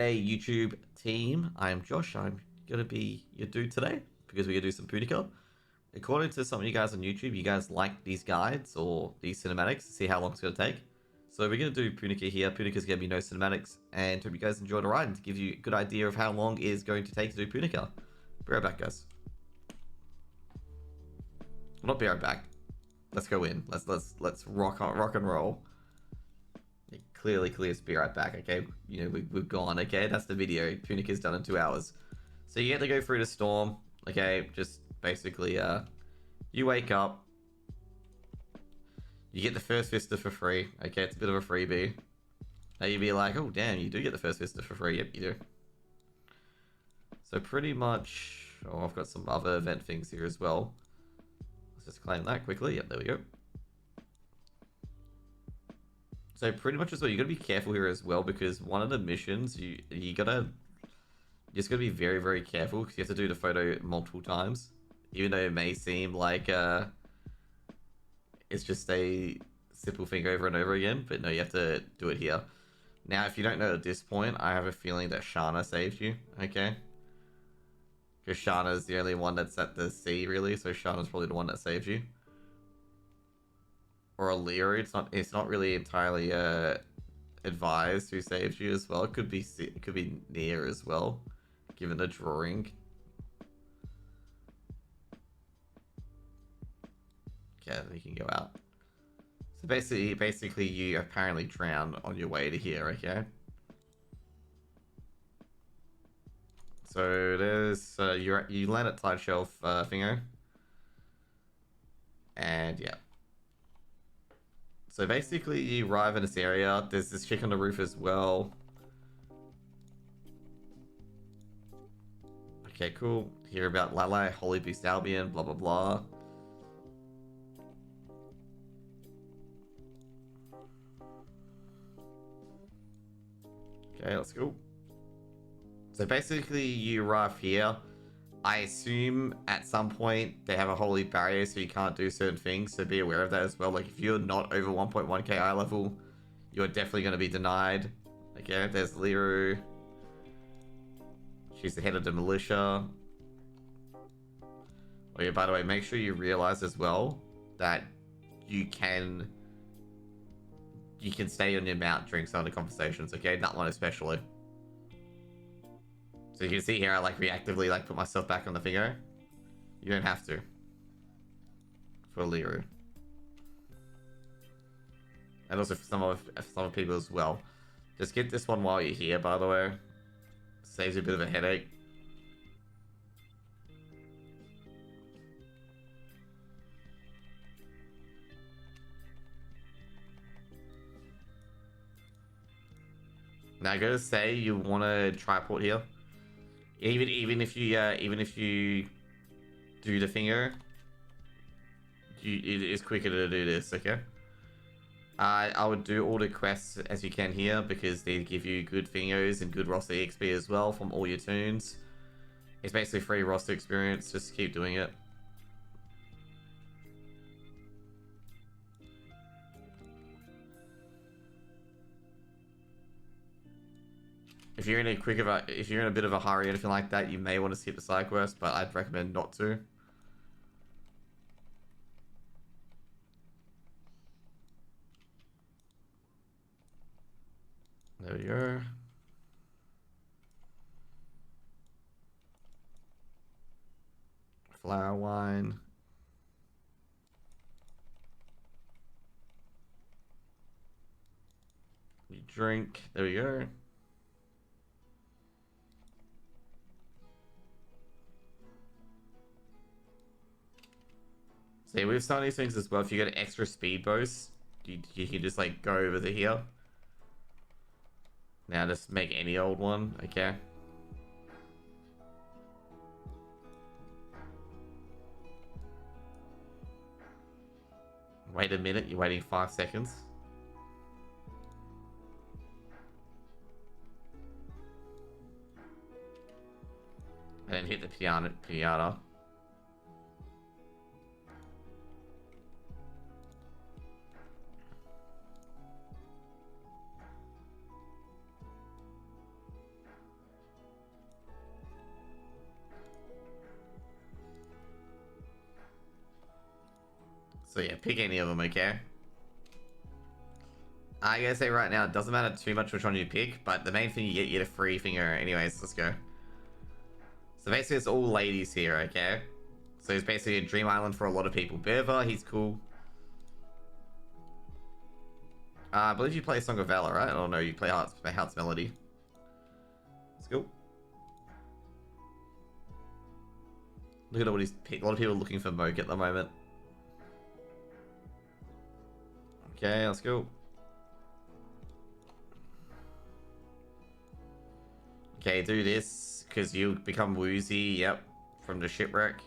Hey YouTube team, I am Josh. I'm gonna be your dude today because we're gonna do some Punica. According to some of you guys on YouTube, you guys like these guides or these cinematics to see how long it's gonna take. So we're gonna do Punica here. Punica's gonna be no cinematics, and hope you guys enjoy the ride and to give you a good idea of how long it is going to take to do Punica. Be right back, guys. Well, not be right back. Let's go in. Let's rock and roll. It clearly clears be right back, okay? You know, we've gone, okay? That's the video. Punica's done in 2 hours. So you get to go through the storm, okay? Just basically, you wake up, you get the first vista for free, okay? It's a bit of a freebie. Now you'd be like, oh damn, you do get the first vista for free. Yep, you do. So pretty much, oh, I've got some other event things here as well. Let's just claim that quickly. Yep, there we go. So pretty much as well, you gotta be careful here as well because one of the missions you gotta just gotta be very careful because you have to do the photo multiple times, even though it may seem like it's just a simple thing over and over again. But no, you have to do it here. Now, if you don't know at this point, I have a feeling that Shana saved you. Okay, because Shana's the only one that's at the sea really, so Shana's probably the one that saved you. Or a Lear. It's not really entirely advised who saves you as well. It could be Nia as well, given the drawing. Okay, then you can go out. So basically you apparently drown on your way to here, okay? So there's you land at Tide Shelf thingo. And yeah. So basically you arrive in this area. There's this chick on the roof as well. Okay, cool. Hear about Lala, Holy Beast Albion, blah blah blah. Okay, let's go. So basically you arrive here. I assume at some point they have a holy barrier so you can't do certain things, so be aware of that as well. Like if you're not over 1.1k eye level, you're definitely going to be denied. Okay, there's Liru. She's the head of the militia. Oh yeah, by the way, make sure you realize as well that you can stay on your mount during some of the conversations, okay? That one especially. So you can see here I like reactively like put myself back on the finger. You don't have to. For Liru. And also for some other people as well. Just get this one while you're here, by the way. Saves you a bit of a headache. Now I gotta say you want to triport here. Even if you do the finger, it is quicker to do this. Okay. I would do all the quests as you can here because they give you good fingers and good roster XP as well from all your tunes. It's basically free roster experience. Just keep doing it. If you're in a bit of a hurry or anything like that, you may want to skip the side quest, but I'd recommend not to. There we go. Flower wine. You drink. There we go. See, with some of these things as well, if you get an extra speed boost, you can just like go over to here. Now just make any old one, okay? Wait a minute, you're waiting 5 seconds. And then hit the piano. So yeah, pick any of them, okay? I gotta say right now, it doesn't matter too much which one you pick, but the main thing you get a free finger. Anyways, let's go. So basically it's all ladies here, okay? So it's basically a dream island for a lot of people. Berva, he's cool. I believe you play Song of Valor, right? Oh no, you play Heart's Melody. Let's go. Look at all these. A lot of people looking for Moke at the moment. Okay, let's go. Okay, do this because you become woozy. Yep, from the shipwreck.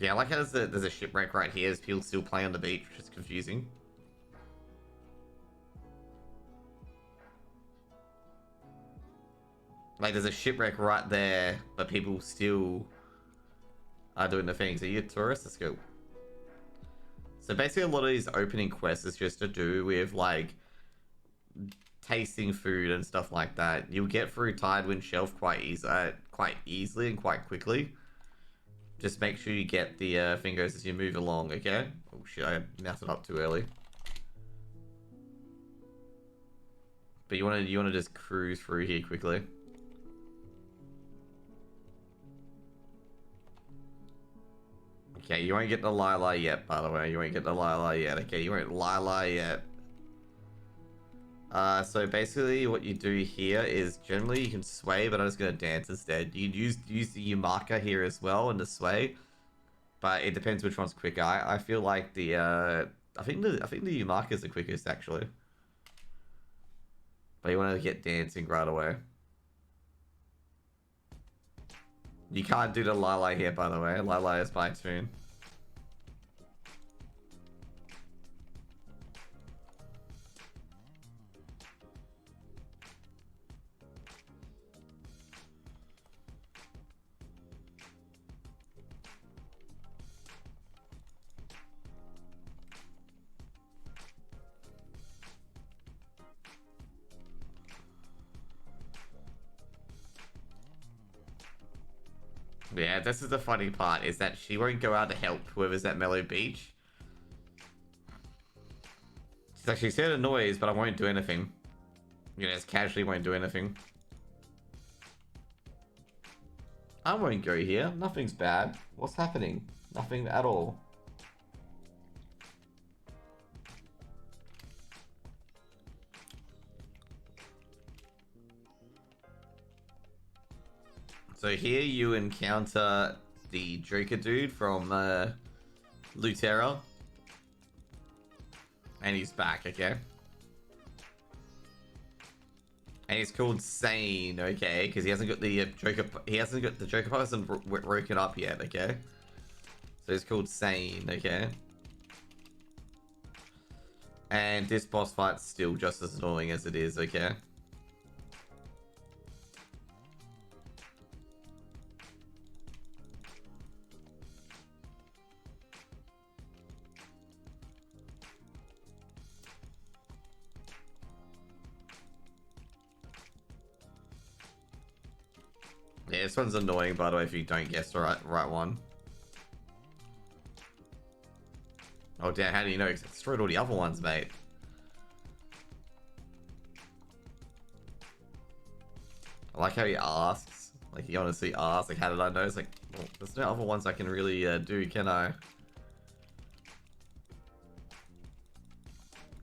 Yeah, I like how there's a shipwreck right here. As people still play on the beach, which is confusing. Like, there's a shipwreck right there, but people still are doing the things. Are you a tourist? Let's go. So basically, a lot of these opening quests is just to do with, like, tasting food and stuff like that. You'll get through Tidewind Shelf quite easily and quite quickly. Just make sure you get the fingers as you move along, okay? Oh shit, I mouthed it up too early. But you wanna just cruise through here quickly. Okay, you won't get the Lila yet, by the way. You won't get the Lila yet. Okay, you won't Lila yet. So basically what you do here is generally you can sway, but I'm just gonna dance instead. You can use the Yumaka here as well and the sway, but it depends which one's quicker. I feel like the I think the Yumaka is the quickest actually. But you want to get dancing right away. You can't do the Lila here, by the way. Lila is by tune. Yeah, this is the funny part, is that she won't go out to help whoever's at Mellow Beach. She's like, she's heard a noise, but I won't do anything. You know, just casually won't do anything. I won't go here. Nothing's bad. What's happening? Nothing at all. So here you encounter the Joker dude from Lutera. And he's back, okay? And he's called Sane, okay? Because he hasn't got the Joker. He hasn't got the Joker part hasn't broken up yet, okay? So he's called Sane, okay? And this boss fight's still just as annoying as it is, okay? Yeah, this one's annoying, by the way, if you don't guess the right one. Oh, damn, how do you know? Because I destroyed all the other ones, mate. I like how he asks. Like, he honestly asks, like, how did I know? It's like, well, there's no other ones I can really do, can I?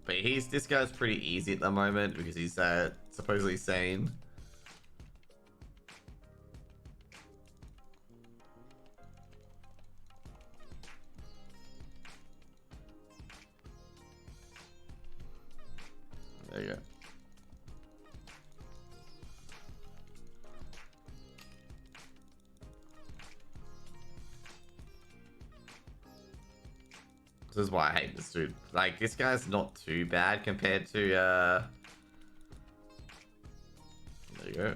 But this guy's pretty easy at the moment because he's supposedly sane. There you go. This is why I hate this dude. Like, this guy's not too bad compared to, there you go.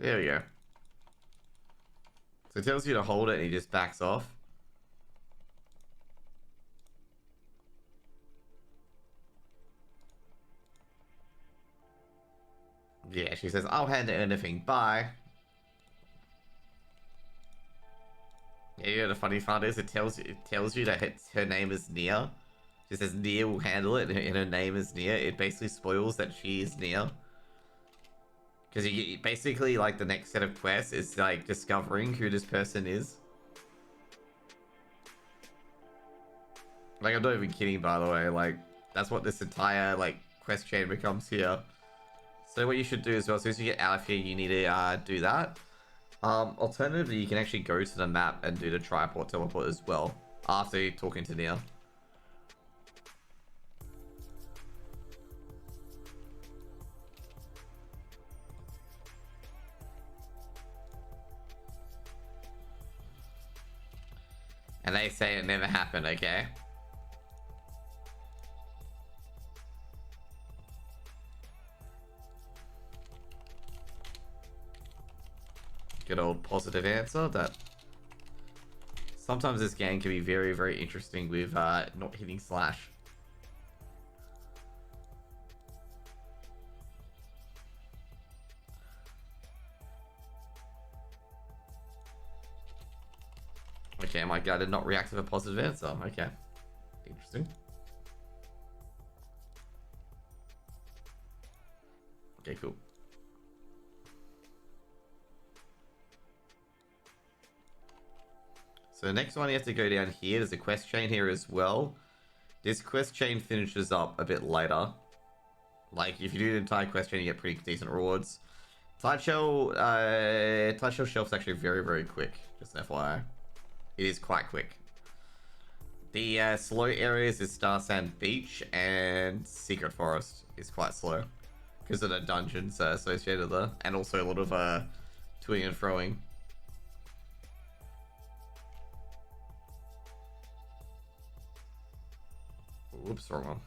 There we go. So it tells you to hold it and he just backs off. Yeah, she says, I'll handle anything, bye. Yeah, you know the funny part is it tells you that her name is Nia. She says Nia will handle it and her name is Nia. It basically spoils that she is Nia. Because you basically, like, the next set of quests is, like, discovering who this person is. Like, I'm not even kidding, by the way. Like, that's what this entire, like, quest chain becomes here. So what you should do as well, as soon as you get out of here, you need to do that. Alternatively, you can actually go to the map and do the triport teleport as well, after talking to Nia. And they say it never happened, okay? Good old positive answer. That sometimes this game can be very, very interesting with not hitting slash. Okay, my guy did not react to a positive answer. Okay, interesting. Okay, cool. So the next one you have to go down here. There's a quest chain here as well. This quest chain finishes up a bit later. Like, if you do the entire quest chain, you get pretty decent rewards. Tide Shell Shelf's actually very, very quick. Just an FYI. It is quite quick. The slow areas is Star Sand Beach and Secret Forest is quite slow. Because of the dungeons associated there. And also a lot of toing and froing. Whoops, wrong one.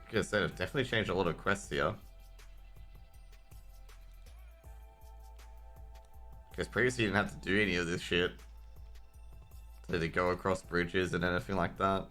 Like I said, it definitely changed a lot of quests here. Because previously you didn't have to do any of this shit. To go across bridges and anything like that.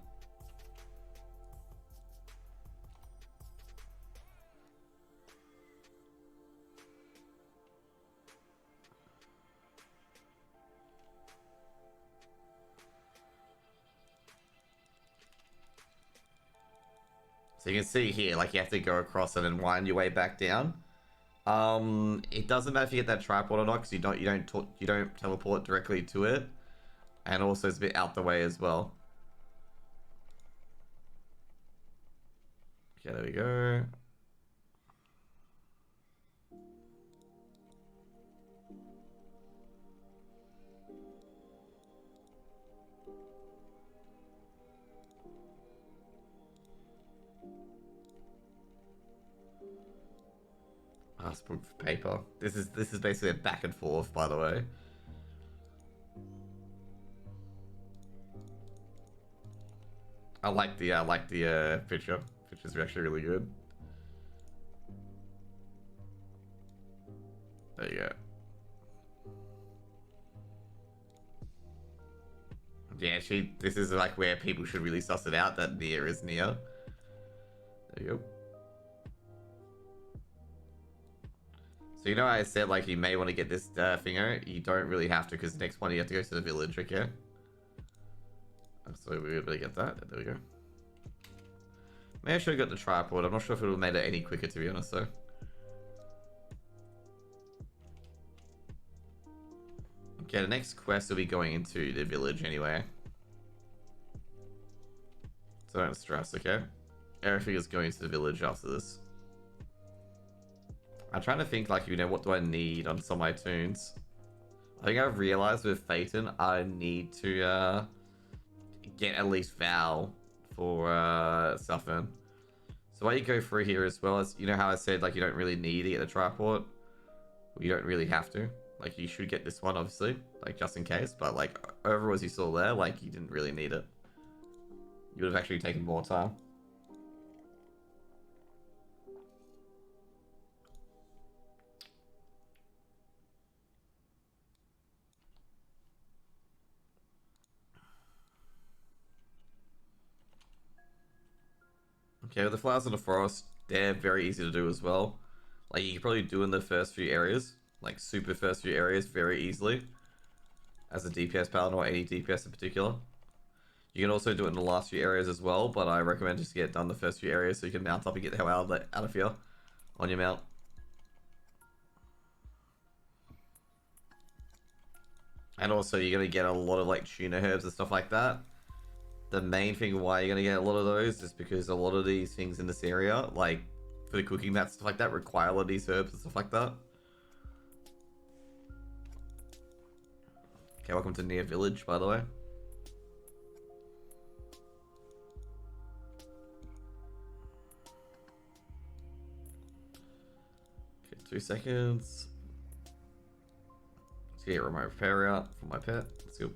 So you can see here, like, you have to go across and then wind your way back down. It doesn't matter if you get that tripod or not, because you don't teleport directly to it, and also it's a bit out the way as well. Okay, there we go. Spoon for paper. This is basically a back and forth, by the way. I like the picture. Pictures are actually really good. There you go. Yeah, this is like where people should really suss it out that Nia is Nia. There you go. So you know I said, like, you may want to get this thinger. You don't really have to, because the next one you have to go to the village, okay? So we would really get that. There we go. Maybe I should have got the tripod. I'm not sure if it would have made it any quicker, to be honest, though. Okay, the next quest will be going into the village anyway. So don't stress, okay? Everything is going to the village after this. I'm trying to think, like, what do I need on some of my tunes? I think I've realized with Phaeton, I need to get at least Val for Suffin. So while you go through here as well, as you know how I said, like, you don't really need to get the tripod? Well, you don't really have to. Like, you should get this one, obviously, like, just in case. But, like, overall, as you saw there, like, you didn't really need it. You would have actually taken more time. Okay, with the flowers in the forest, they're very easy to do as well. Like, you can probably do in the first few areas, like, super first few areas very easily. As a DPS paladin or any DPS in particular. You can also do it in the last few areas as well, but I recommend just get it done the first few areas so you can mount up and get the hell out of here on your mount. And also, you're going to get a lot of, like, tuna herbs and stuff like that. The main thing why you're going to get a lot of those is because a lot of these things in this area, like, for the cooking mats, stuff like that, require a lot of these herbs and stuff like that. Okay, welcome to Nia Village, by the way. Okay, 2 seconds. Let's get remote repair out for my pet. Let's go.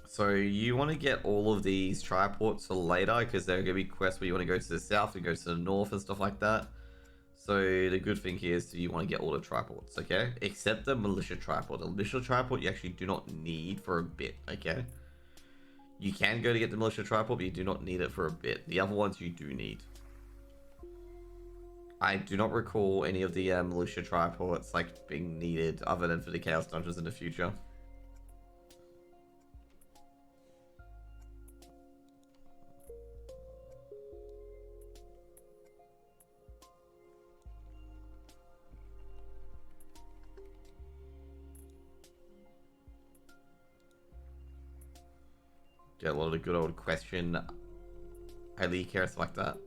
So you want to get all of these triports for later because there are going to be quests where you want to go to the south and go to the north and stuff like that. So the good thing here is you want to get all the triports, okay? Except the militia triport. The militia triport you actually do not need for a bit, okay? You can go to get the militia triport, but you do not need it for a bit. The other ones you do need. I do not recall any of the militia triports like being needed other than for the chaos dungeons in the future. Get a lot of the good old question highly cares like that.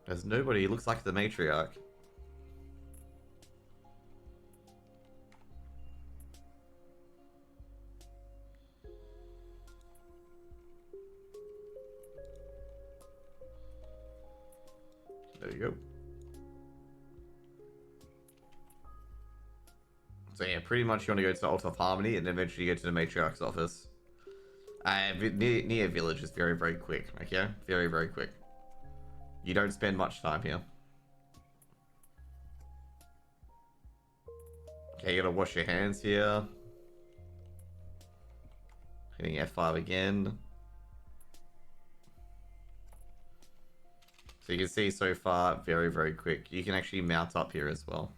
There's nobody. It looks like the matriarch. There you go. So yeah, pretty much you want to go to the Altar of Harmony and then eventually go to the matriarch's office. Nia Village is very, very quick. Okay, very, very quick. You don't spend much time here. Okay, you gotta wash your hands here. Hitting F5 again. So you can see so far, very, very quick. You can actually mount up here as well.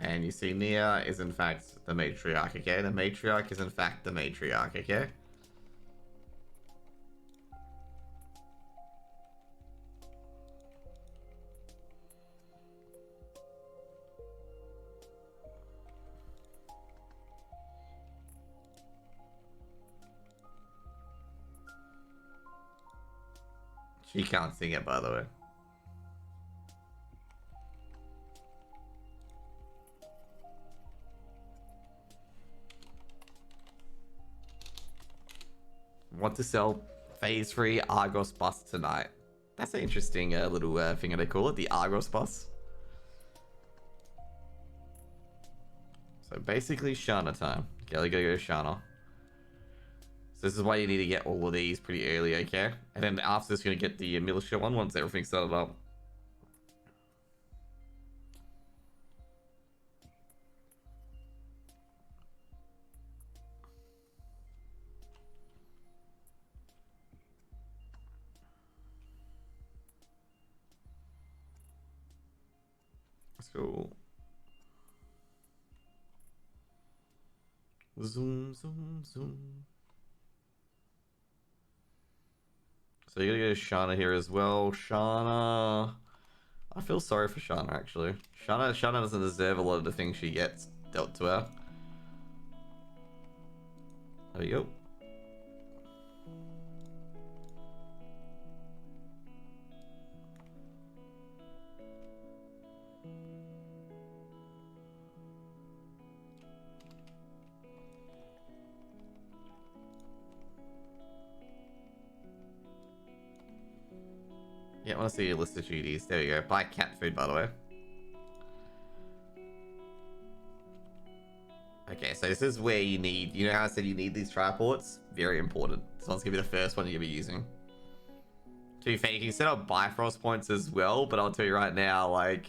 And you see Nia is in fact the matriarch, okay? The matriarch is in fact the matriarch, okay? She can't sing it, by the way. Want to sell phase 3 Argos bus tonight. That's an interesting little thing they call it, the Argos bus. So basically Shana time. Okay, we gotta go to Shana. So this is why you need to get all of these pretty early, okay? And then after this, you're gonna get the militia one once everything's started up. Let's go. Zoom, zoom, zoom. So you're gonna go to Shana here as well. Shana. I feel sorry for Shana actually. Shana doesn't deserve a lot of the things she gets dealt to her. There you go. Yeah, I want to see your list of duties. There we go. Buy cat food, by the way. Okay, so this is where you need... You know how I said you need these triports? Very important. This one's going to be the first one you're going to be using. To be fair, you can set up Bifrost points as well, but I'll tell you right now, like...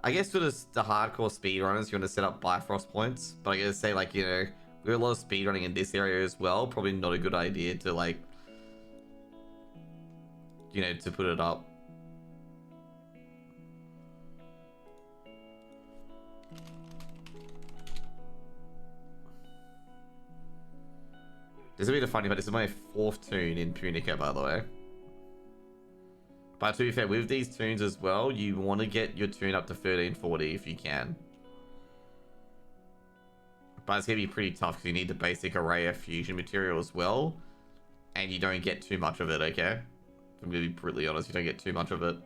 I guess for the hardcore speedrunners, you want to set up Bifrost points. But I gotta say, like, you know, we have a lot of speedrunning in this area as well. Probably not a good idea to, like... You know, to put it up. This is a bit funny, but this is my 4th tune in Punica, by the way. But to be fair, with these tunes as well, you want to get your tune up to 1340 if you can. But it's going to be pretty tough because you need the basic array of fusion material as well. And you don't get too much of it, okay? I'm going to be brutally honest, you don't get too much of it.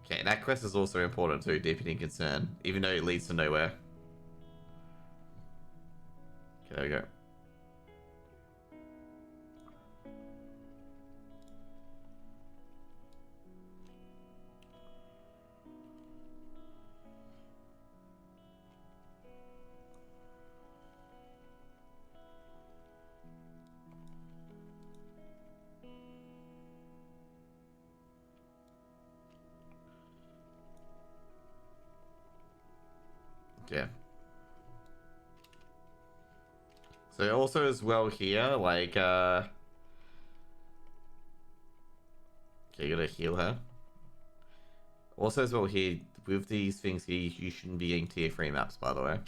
Okay, that quest is also important too, Deepening Concern, even though it leads to nowhere. Okay, there we go. Yeah. So also as well here, like, okay, you gotta heal her. Also as well here, with these things here, you shouldn't be getting tier 3 maps, by the way.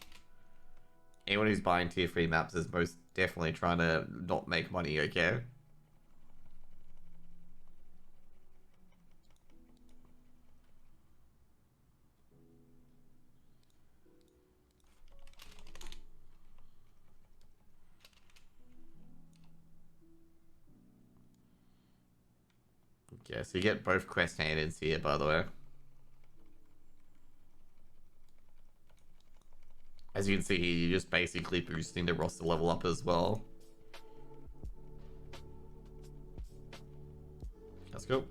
Anyone who's buying tier 3 maps is most definitely trying to not make money, okay? Yeah, so you get both quest hand-ins here, by the way. As you can see here, you're just basically boosting the roster level up as well. Let's go.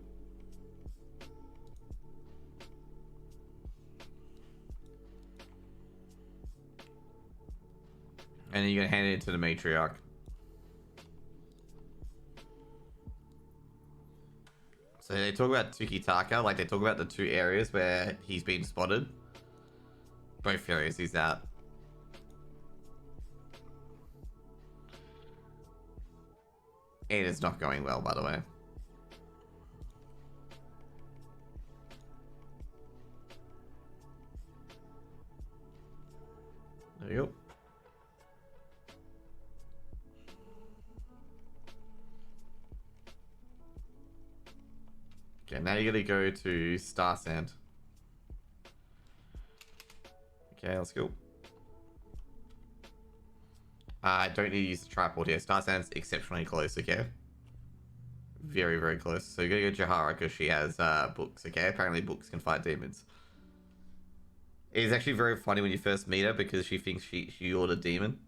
And then you're gonna hand it to the matriarch. So they talk about Tukitaka, like they talk about the 2 areas where he's been spotted. Both areas he's at. And it's not going well, by the way. There you go. Okay, now you're gonna go to Star Sand. Okay, let's go. I don't need to use the tripod here. Star Sand's exceptionally close, okay? Very, very close. So you're gonna go Jahara because she has books, okay? Apparently books can fight demons. It is actually very funny when you first meet her because she thinks you're the demon.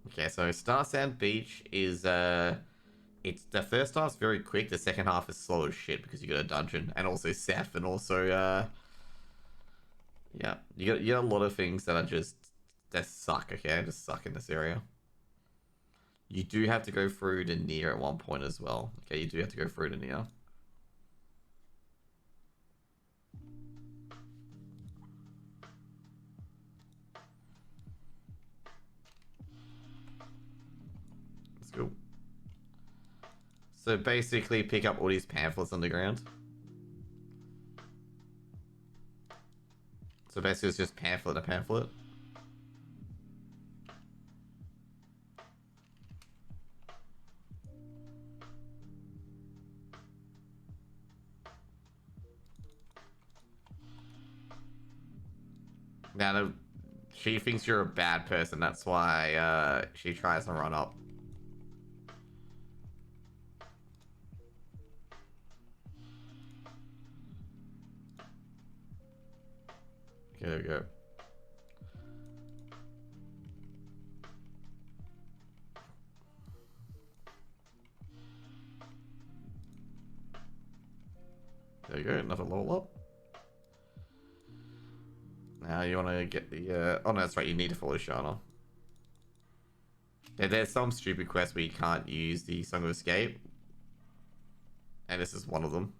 Okay, so Star Sand Beach is it's the first half's very quick, the second half is slow as shit because you got a dungeon and also Seth and also yeah, you got a lot of things that are just that suck, okay? Just suck in this area. You do have to go through to Nia at one point as well. Okay, you do have to go through to Nia. Let's go. So basically pick up all these pamphlets on the ground. So basically it's just pamphlet to pamphlet. Now, she thinks you're a bad person. That's why she tries to run up. Okay, there we go. There you go, another level up. Now you want to get the... Oh no, that's right, you need to follow Shana. Yeah, there's some stupid quests where you can't use the Song of Escape. And this is one of them.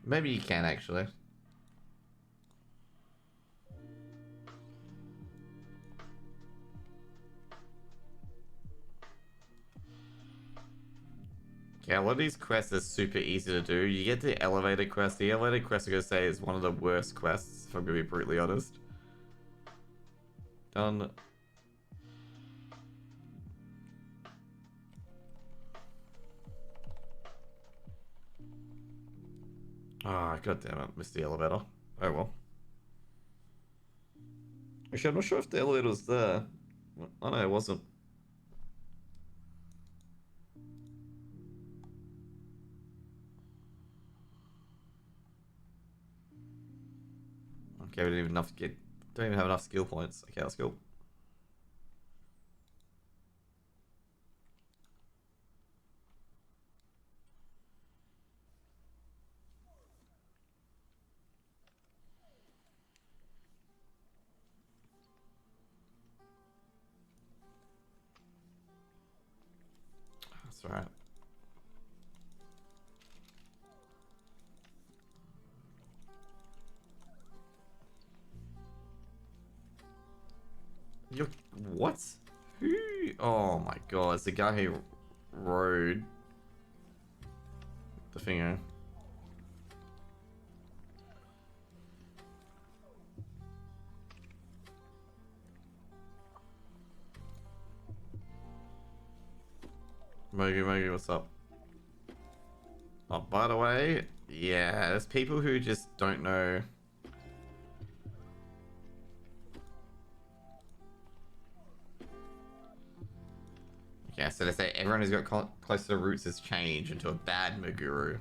Maybe you can, actually. Yeah, a lot of these quests are super easy to do. You get the elevator quest. The elevator quest, I'm going to say, is one of the worst quests, if I'm going to be brutally honest. Done. Ah, oh, god damn it. Missed the elevator. Oh well. Actually, I'm not sure if the elevator was there. Oh no, it wasn't. Okay, we didn't even don't even have enough skill points. Okay, let's go. That's alright. You're... What? Who? Oh my god, it's the guy who rode the finger. Mogi, what's up? Oh, by the way, yeah, there's people who just don't know. Yeah, so they say everyone who's got close to the roots has changed into a bad Meguru.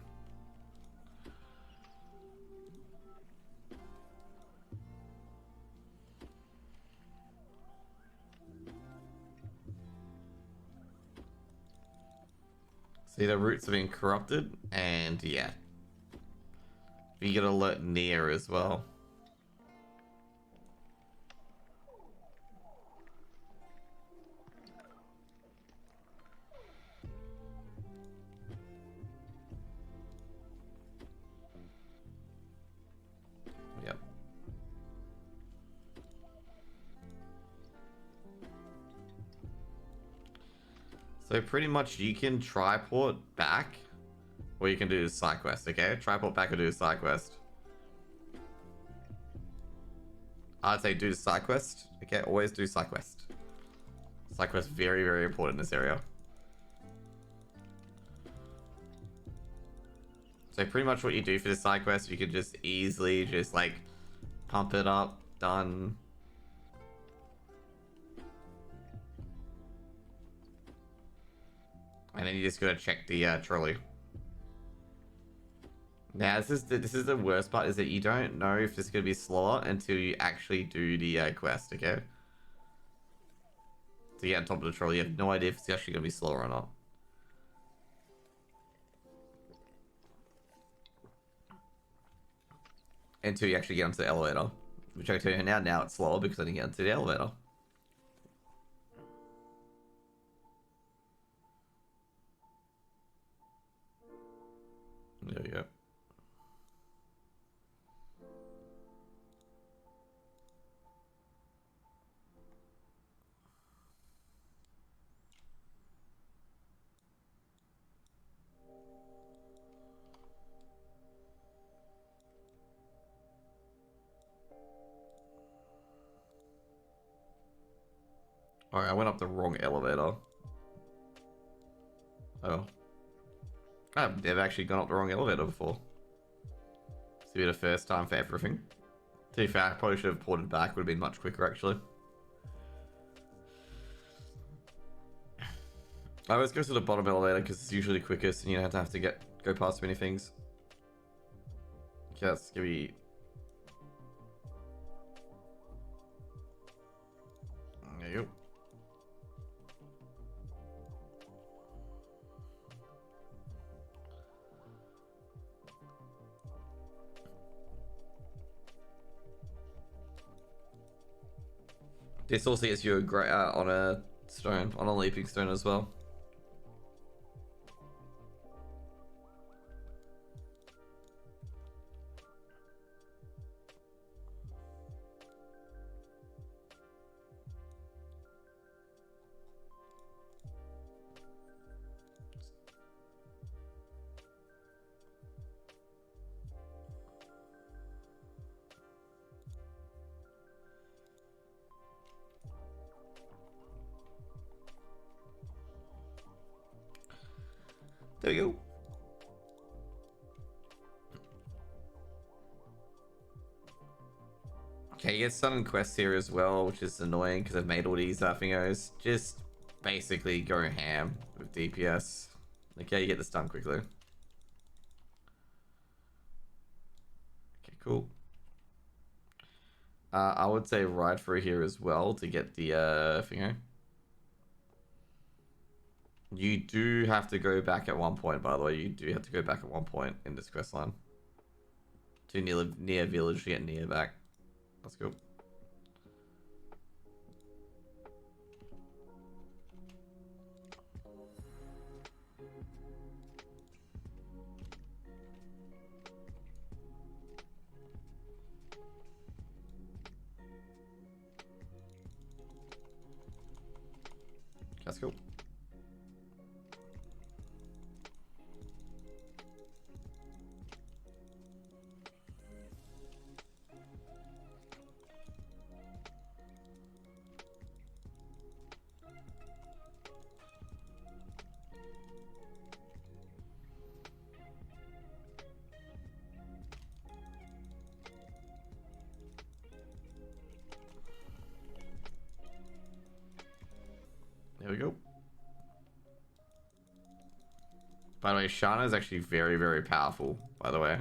See, the roots have been corrupted, and yeah. You gotta alert Nia as well. Yep. So pretty much you can triport back, or you can do the side quest, okay? Triport back or do the side quest. I'd say do the side quest. Okay, always do side quest. Side quest very, very important in this area. So pretty much what you do for the side quest, you can just easily just like pump it up, done. And then you just gotta check the trolley. Now this is the worst part, is that you don't know if this is gonna be slower until you actually do the quest, okay? To get on top of the trolley, you have no idea if it's actually gonna be slower or not. Until you actually get onto the elevator. Which I can tell you now it's slower because I didn't get onto the elevator. There we go. Alright, I went up the wrong elevator. Oh. I've never actually gone up the wrong elevator before. It's be the first time for everything. To be fair, I probably should have ported back, would have been much quicker actually. I always go to the bottom elevator because it's usually quickest and you don't have to go past many things. Okay, let's give me... There you go. This also gets you a great on a stone, on a leaping stone as well. There we go. Okay, you get sudden quests here as well, which is annoying because I've made all these thingos. Just basically go ham with DPS. Okay, you get this done quickly. Okay, cool. I would say right through here as well to get the thingo. You do have to go back at one point, by the way. You do have to go back at one point in this quest line. To Nia Village to get Nia back. Let's go. Let's go. There we go. By the way, Shana is actually very, very powerful, by the way.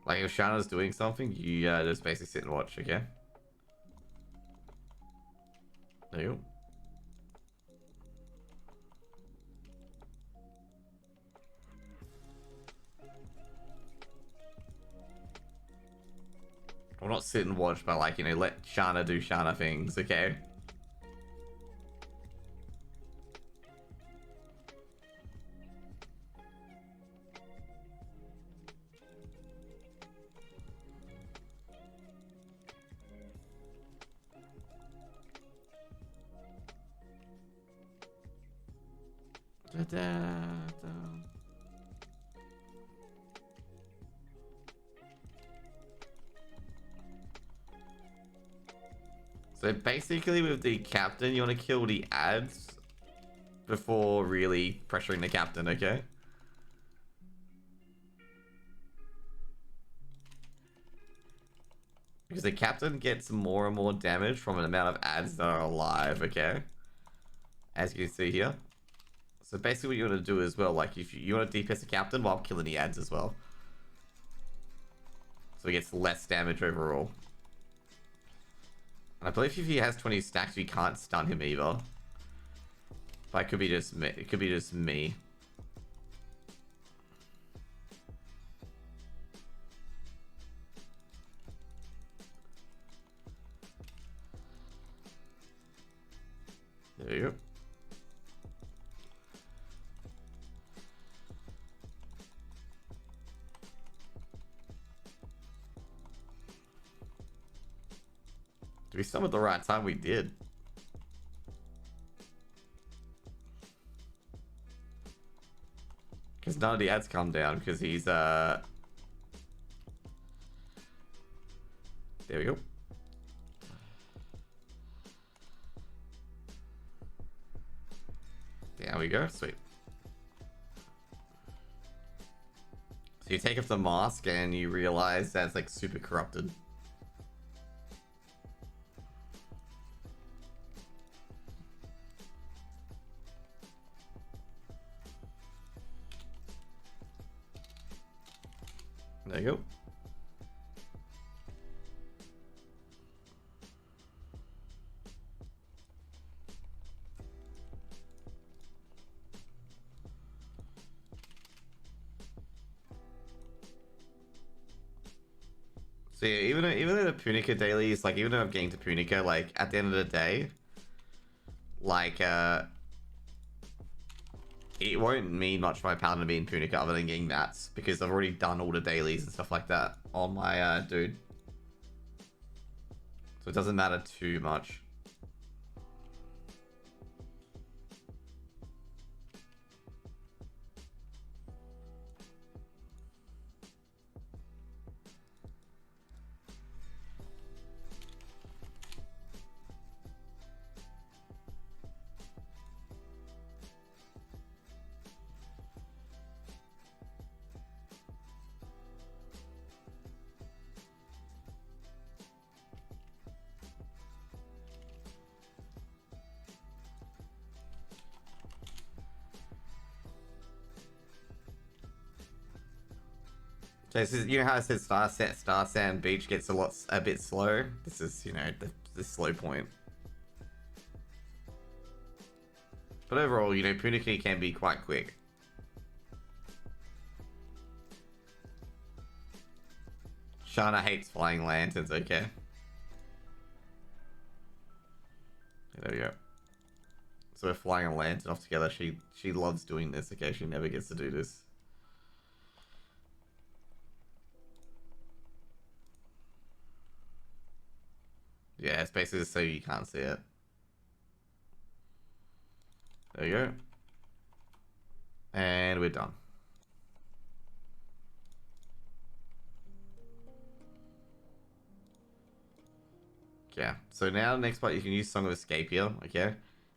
Like, if Shana's doing something, you just basically sit and watch, okay? There you go. Well, not sit and watch, but like, you know, let Shana do Shana things, okay? Da, da, da. So basically with the captain, you want to kill the ads before really pressuring the captain, okay? Because the captain gets more and more damage from an amount of ads that are alive, okay? As you can see here. So basically what you want to do as well, like if you want to DPS the captain while killing the ads as well. So he gets less damage overall. And I believe if he has 20 stacks, you can't stun him either. But it could be just me. It could be just me. There you go. Did we summon at the right time? We did. Because none of the ads come down because he's there we go. There we go, sweet. So you take off the mask and you realize that's like super corrupted. There you go. So yeah, even though the Punica daily is like, even though I'm getting to Punica, like at the end of the day, like it won't mean much for my paladin to be in Punica other than getting mats, because I've already done all the dailies and stuff like that on my dude. So it doesn't matter too much. So this is, you know how I said Star Sand Beach gets a bit slow? This is, you know, the slow point. But overall, you know, Punica can be quite quick. Shana hates flying lanterns, okay. There we go. So we're flying a lantern off together. She loves doing this, okay? She never gets to do this. Yeah, it's basically so you can't see it. There you go. And we're done. Yeah, so now next part you can use Song of Escape here, okay?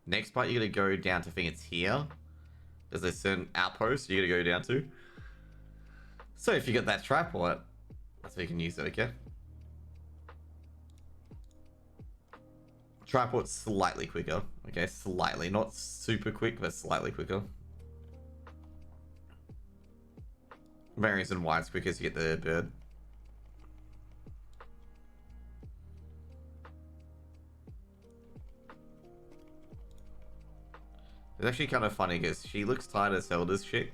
Next part you're gonna go down to, I think it's here. There's a certain outpost you're gonna go down to. So if you get that tripod, that's how you can use it, okay? Tripod's slightly quicker, okay? Slightly, not super quick, but slightly quicker. Main reason why it's quicker is you get the bird. It's actually kind of funny because she looks tired as hell, this shit.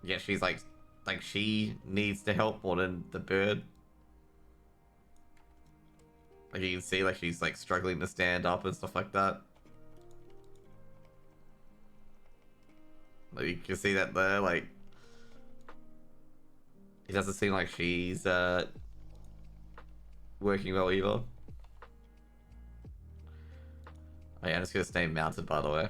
Yeah, she's like she needs the help more than the bird. Like you can see, like she's like struggling to stand up and stuff like that. Like you can see that there, like it doesn't seem like she's working well either. Oh yeah, I'm just gonna stay mounted, by the way.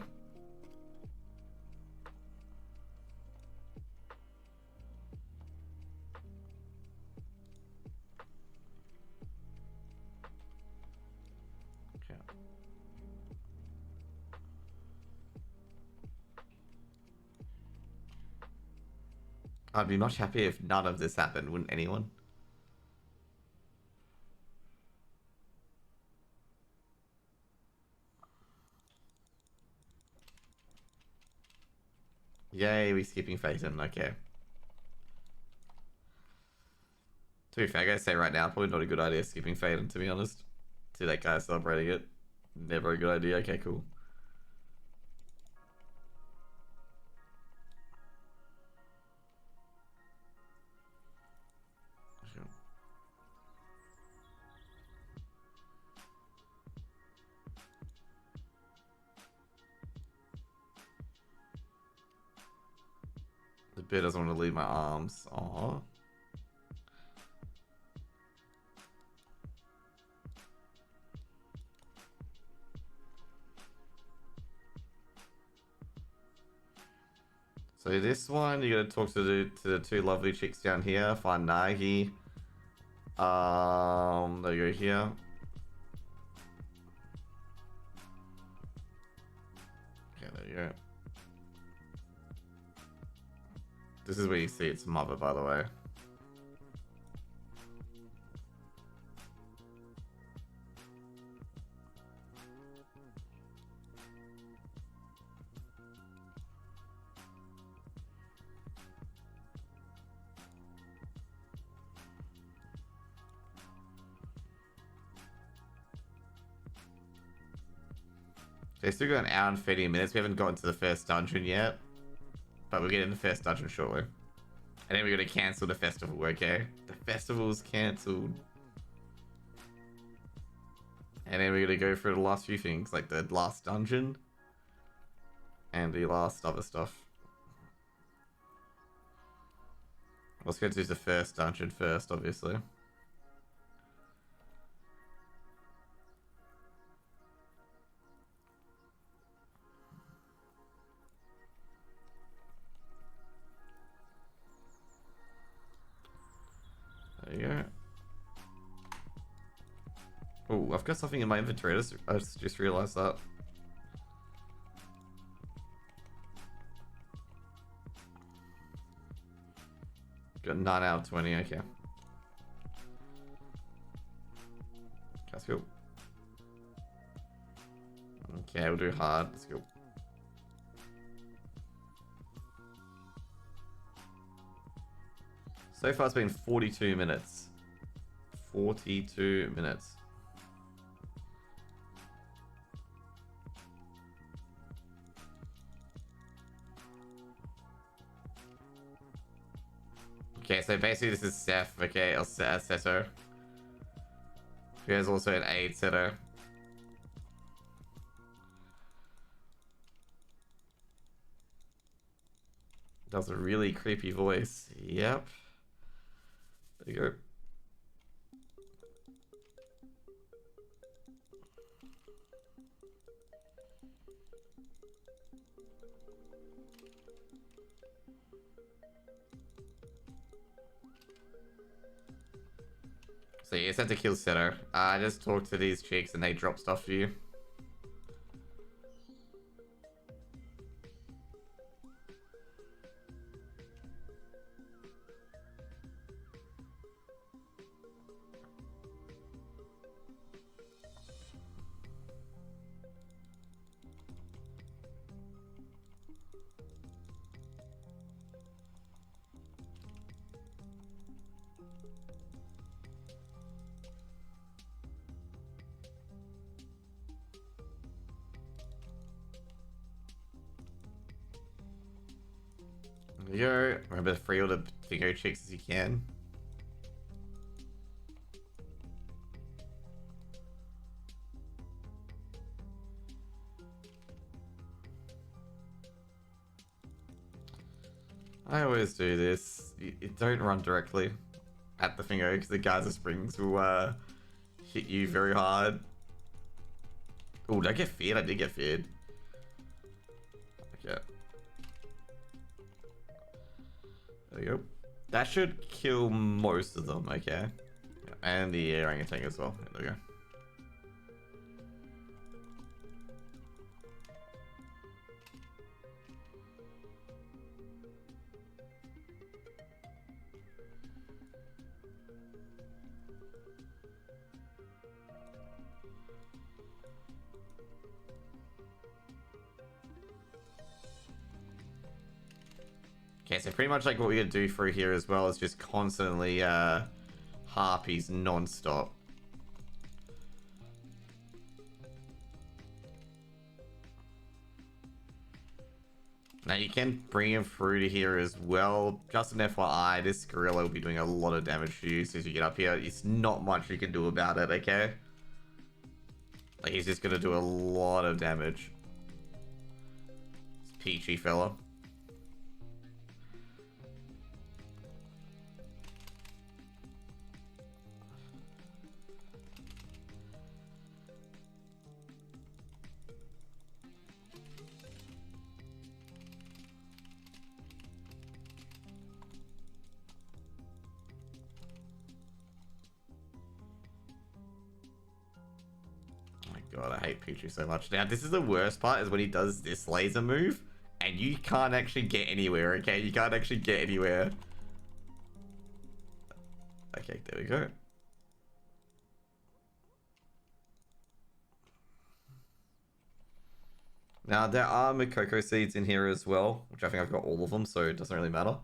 Okay. I'd be much happier if none of this happened, wouldn't anyone? Yay, we skipping Phaeton, okay. To be fair, I gotta say right now, probably not a good idea skipping Phaeton, to be honest. See that guy celebrating it. Never a good idea. Okay, cool. Sure. The bear doesn't want to leave my arms. Aww. So this one, you gotta talk to the two lovely chicks down here. Find Nagi. There you go here. Okay, there you go. This is where you see its mother, by the way. They still got an hour and 30 minutes. We haven't gotten to the first dungeon yet. But we'll get in the first dungeon shortly. And then we're going to cancel the festival, okay? The festival's cancelled. And then we're going to go through the last few things, like the last dungeon. And the last other stuff. Let's go to the first dungeon first, obviously. There you go. Oh, I've got something in my inventory. I just realized that. Got 9 out of 20, okay. Let's go. Okay, we'll do hard. Let's go. So far it's been 42 minutes. 42 minutes. Okay, so basically this is Seth, okay, or Seto. He has also an aid setter. Does a really creepy voice. Yep. There you go. So you just have to kill Seto. Just talk to these chicks and they drop stuff for you. There you go. Remember to free all the Thingo chicks as you can. I always do this. You don't run directly at the Thingo because the Geyser Springs will hit you very hard. Oh, did I get feared? I did get feared. Okay. There you go. That should kill most of them, okay? And the orangutan as well. There we go. Okay, so pretty much like what we're gonna do through here as well is just constantly harpies non-stop. Now you can bring him through to here as well. Just an FYI, this gorilla will be doing a lot of damage to you as you get up here. It's not much you can do about it, okay? Like, he's just gonna do a lot of damage. This peachy fella. God, I hate Pichu so much. Now, this is the worst part, is when he does this laser move, and you can't actually get anywhere, okay? You can't actually get anywhere. Okay, there we go. Now, there are Makoko seeds in here as well, which I think I've got all of them, so it doesn't really matter.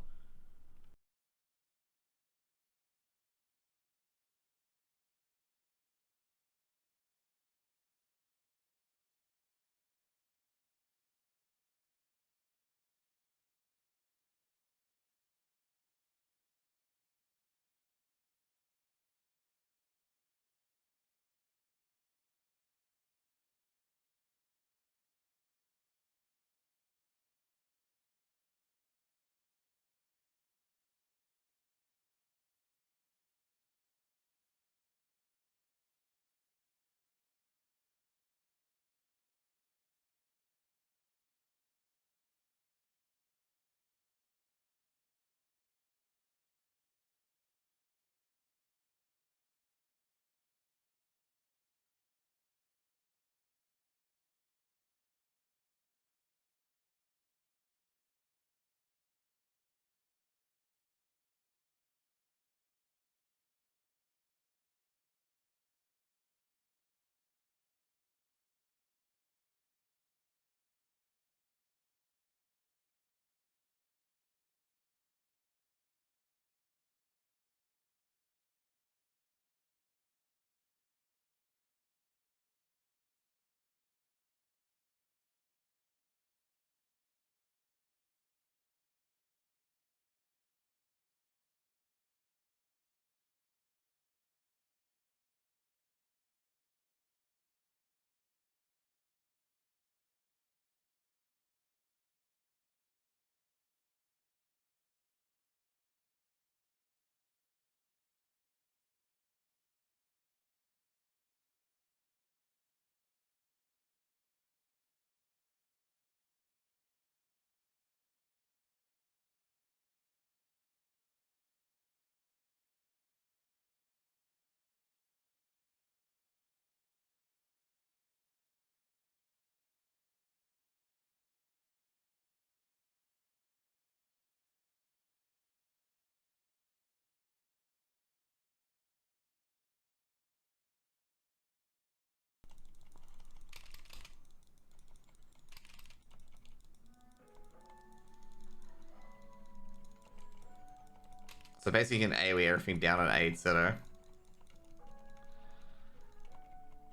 So basically you can AoE everything down at 8, etc.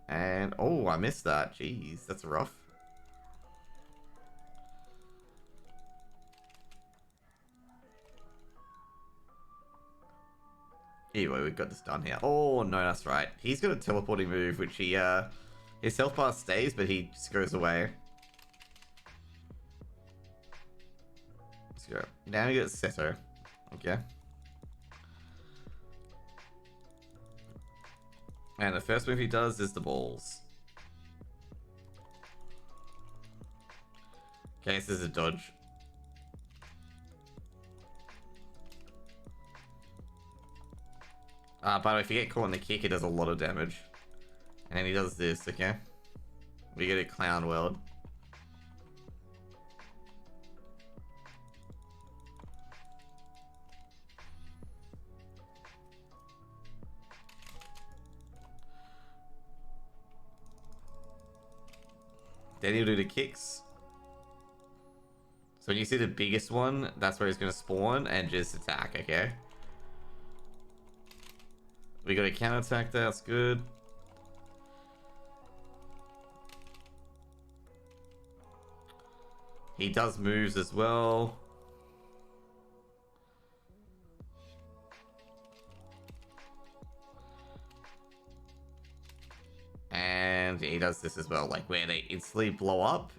And, oh, I missed that. Jeez, that's rough. Anyway, we've got this done here. Oh, no, that's right. He's got a teleporting move, which he, his health bar stays, but he just goes away. Let's go. Now you get Seto. Okay. And the first move he does is the balls. Okay, this is a dodge. By the way, if you get caught in the kick, it does a lot of damage. And then he does this, okay? We get a clown world. Then he'll do the kicks. So when you see the biggest one, that's where he's going to spawn and just attack, okay? We got a counter attack there, that's good. He does moves as well. And he does this as well, like where they instantly blow up.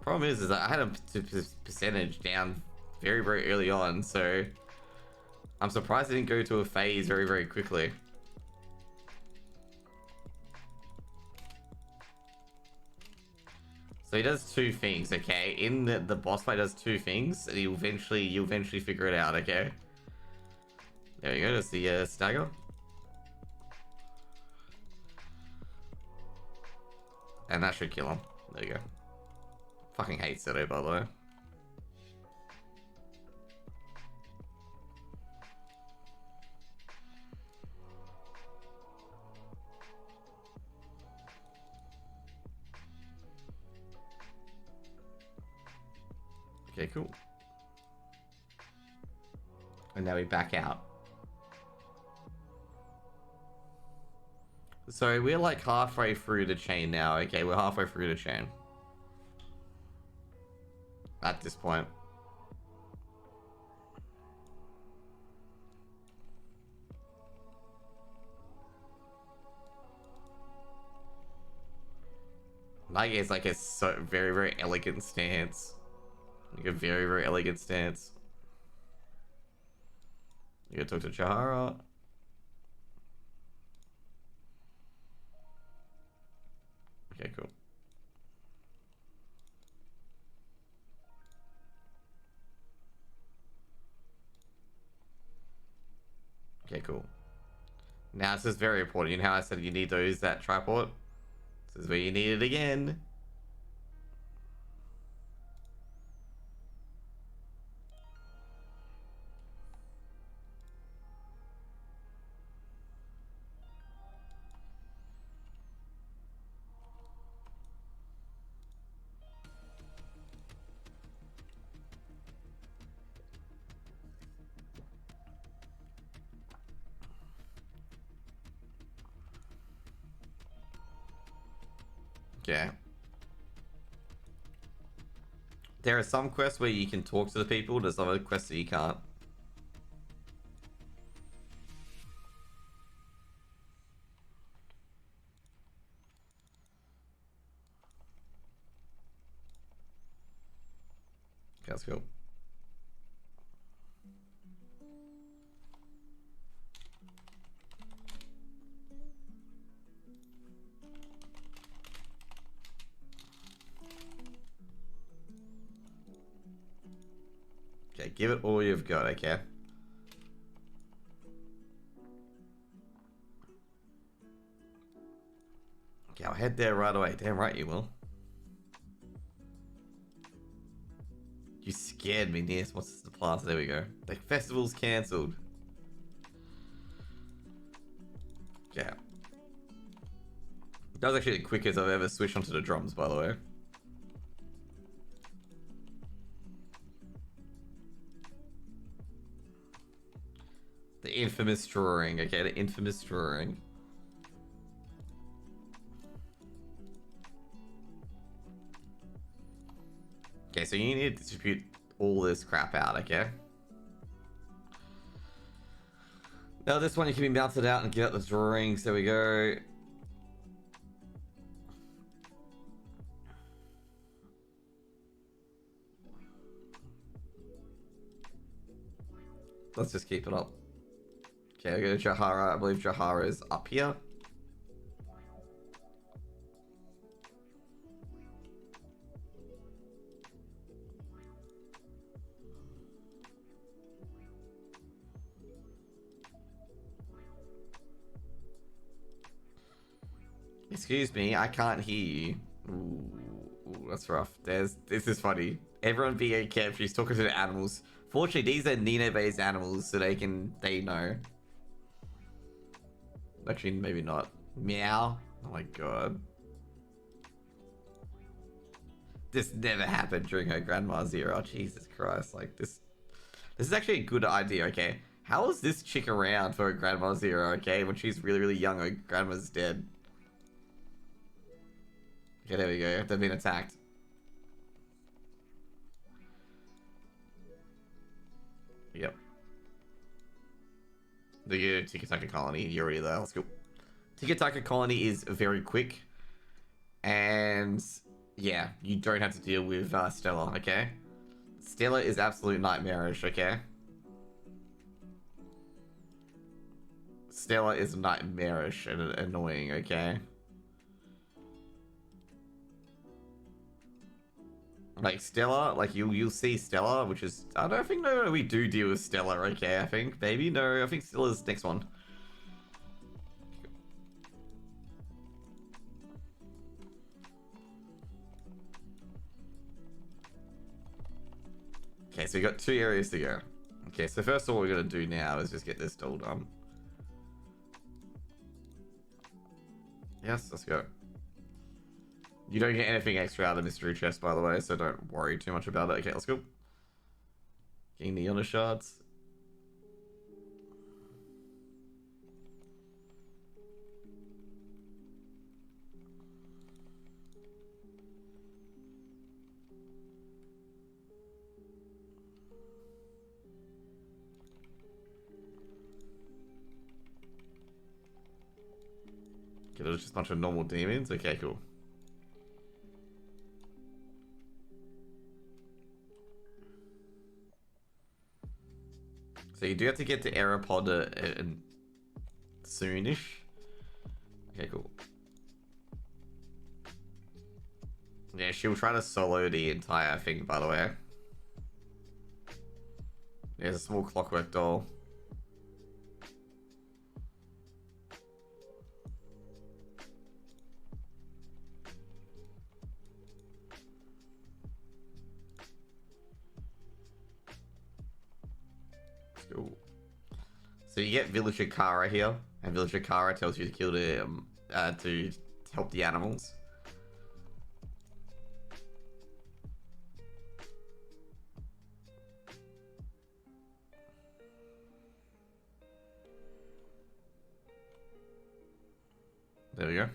Problem is that I had a percentage down very, very early on, so I'm surprised it didn't go to a phase very, very quickly. So he does two things, okay? In the boss fight does two things, and you'll eventually figure it out, okay? There you go, that's the stagger. And that should kill him. There you go. Fucking hate Seto, by the way. Okay, cool. And now we back out. So we're like halfway through the chain now. Okay, we're halfway through the chain. At this point. Like it's like a very, very elegant stance. Like a very, very elegant stance. You gotta talk to Chihara. Okay, cool. Okay, cool. Now this is very important. You know how I said you need that tripod? This is where you need it again. Okay. There are some quests where you can talk to the people, there's other quests that you can't. Okay, that's cool. Okay, give it all you've got, okay? Okay, I'll head there right away. Damn right you will. You scared me, Nia. What's the plaza? There we go. The festival's cancelled. Yeah. That was actually the quickest I've ever switched onto the drums, by the way. infamous drawing, okay? The infamous drawing. Okay, so you need to distribute all this crap out, okay? Now this one you can be mounted out and get out the drawings. There we go. Let's just keep it up. Okay, I go to Jahara. I believe Jahara is up here. Excuse me, I can't hear you. Ooh, that's rough. This is funny. Everyone be careful. She's talking to the animals. Fortunately, these are Nina-based animals, so they know. Actually, maybe not. Meow. Oh my god. This never happened during her grandma's era. Jesus Christ. Like, this is actually a good idea, okay? How is this chick around for her grandma's era, okay? When she's really, really young, her grandma's dead. Okay, there we go. They've been attacked. Yep. The Tikataka colony, you're already there. Let's go. Tikataka colony is very quick. And yeah, you don't have to deal with Stella, okay? Stella is absolute nightmarish, okay? Stella is nightmarish and annoying, okay? Like Stella, like you'll see Stella, which is I don't think no we do deal with Stella, okay? I think maybe no, I think Stella's next one. Okay, so we got 2 areas to go. Okay, so first of all, we're gonna do now is just get this all done. Yes, let's go. You don't get anything extra out of the mystery chest, by the way, so don't worry too much about it. Okay, let's go. Getting the honor shards. Okay, there's just a bunch of normal demons. Okay, cool. So you do have to get to Aeropod soonish. Okay, cool. Yeah, she'll try to solo the entire thing, by the way. There's a small clockwork doll. Cool. So you get Villager Kara here, and Villager Kara tells you to kill the to help the animals. There we go.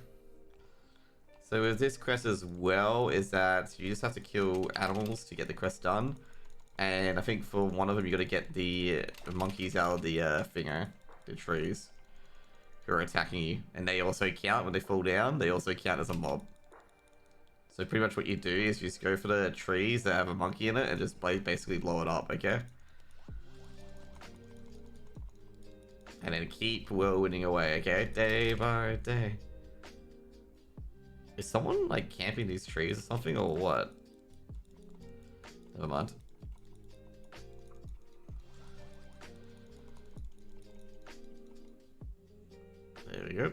So with this quest as well, is that you just have to kill animals to get the quest done. And I think for one of them, you got to get the monkeys out of the thinger, the trees, who are attacking you. And they also count when they fall down. They also count as a mob. So pretty much what you do is you just go for the trees that have a monkey in it and just basically blow it up, okay? And then keep whirlwinding away, okay? Day by day. Is someone like camping these trees or something, or what? Never mind. There we go.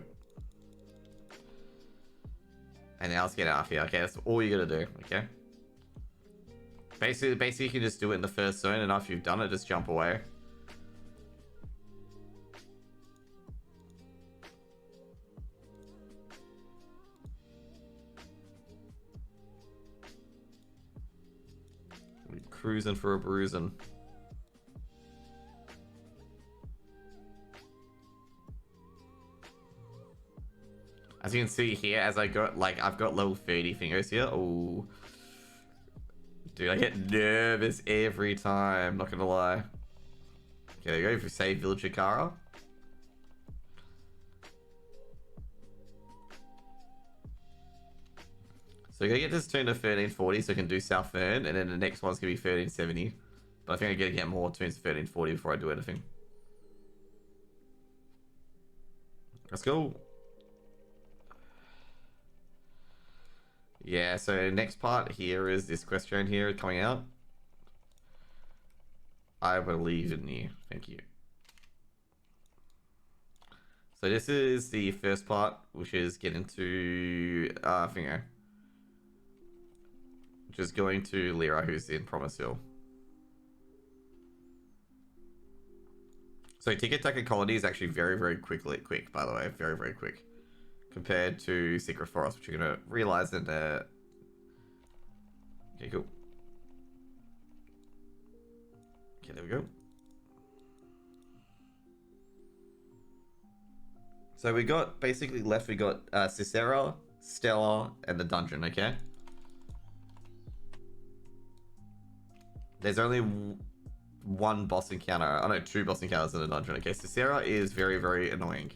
And now let's get out of here. Okay, that's all you gotta do. Okay. Basically, you can just do it in the first zone, and after you've done it, just jump away. We're cruising for a bruising. As you can see here, as I got, like, I've got level 30 fingers here. Oh. Dude, I get nervous every time, not gonna lie. Okay, there you go, if we save Village Akara. So we're gonna get this turned to 1340 so I can do South Fern, and then the next one's gonna be 1370. But I think I gotta get more turns to 1340 before I do anything. Let's go. Yeah, so next part here is this question here coming out. I believe in you. Thank you. So this is the first part, which is getting to Finger. Which is going to Lyra, who's in Promise Hill. So Ticket Tacker Colony is actually very quick, by the way. Very quick. Compared to Secret Forest, which you're going to realize in the... Okay, cool. Okay, there we go. So we got, basically left, we got Cicera, Stella, and the dungeon, okay? There's only one boss encounter. Oh no, two boss encounters in the dungeon. Okay, Cicera is very annoying.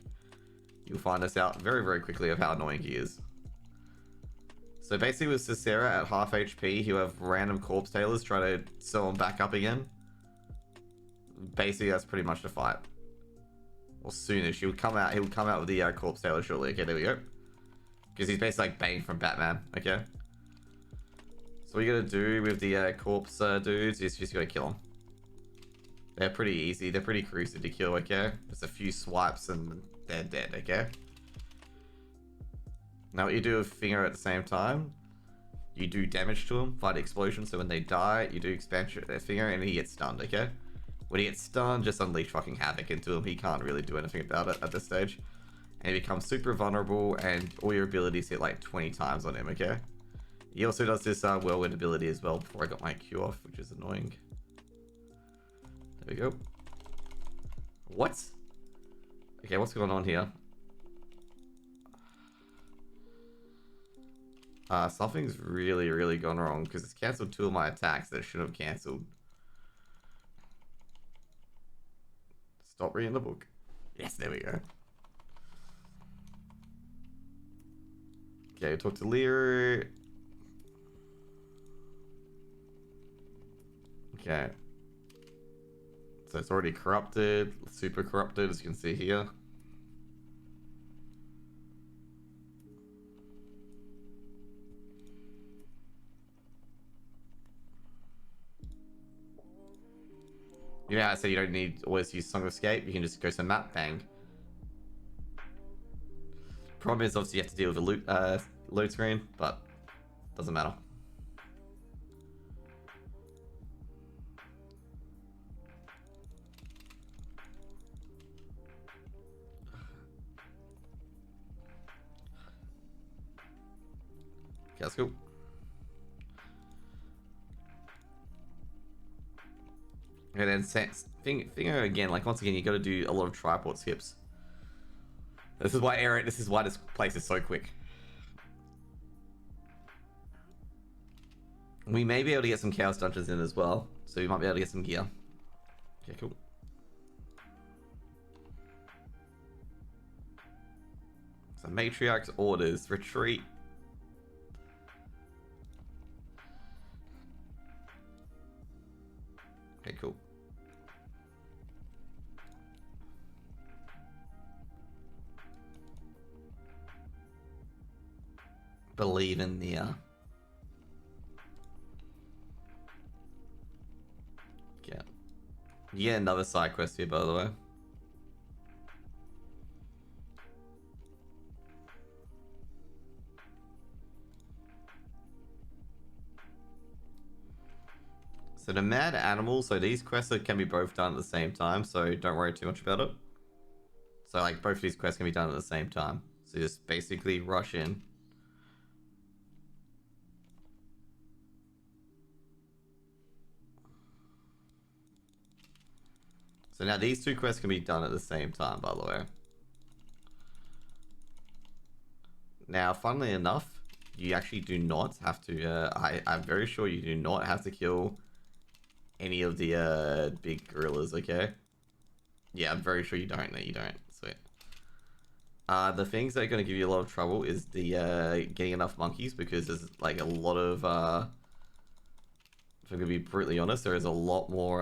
You'll find us out very quickly of how annoying he is. So basically with Cicera at half HP, he'll have random corpse tailors try to sew him back up again. Basically, that's pretty much the fight. Or soonish. He'll come out with the corpse tailor shortly. Okay, there we go. Because he's basically like Bane from Batman, okay? So what you gotta do with the corpse dudes is just gotta kill them. They're pretty easy. They're pretty cruisy to kill, okay? Just a few swipes and they're dead, okay? Now what you do with Finger at the same time, you do damage to them via the explosion. So when they die, you do expansion their Finger and he gets stunned, okay? When he gets stunned, just unleash fucking havoc into him. He can't really do anything about it at this stage. And he becomes super vulnerable and all your abilities hit like 20 times on him, okay? He also does this whirlwind ability as well before I got my Q off, which is annoying. There we go. What? Okay, what's going on here? Something's really gone wrong because it's cancelled two of my attacks that it shouldn't have cancelled. Stop reading the book. Yes, there we go. Okay, talk to Lyra. Okay. So it's already corrupted, super corrupted, as you can see here. You know how I said you don't need to always use Song of Escape? You can just go to map, bang. Problem is, obviously, you have to deal with a load screen, but doesn't matter. Okay, that's cool. And then Finger again, like once again, you got to do a lot of tripod skips. This is why this place is so quick. We may be able to get some Chaos Dungeons in as well, so we might be able to get some gear. Okay, cool. So Matriarch's orders, retreat. Okay, cool. Believe in Nia. Yeah. Yeah, another side quest here, by the way. So the mad animals, so these quests can be both done at the same time, so don't worry too much about it. So like both of these quests can be done at the same time. So just basically rush in. So now these two quests can be done at the same time, by the way. Now, funnily enough, you actually do not have to, I'm very sure you do not have to kill any of the big gorillas, okay? Yeah, I'm very sure you don't. No, you don't. Sweet. The things that are going to give you a lot of trouble is the getting enough monkeys, because there's like a lot of, if I'm going to be brutally honest, there is a lot more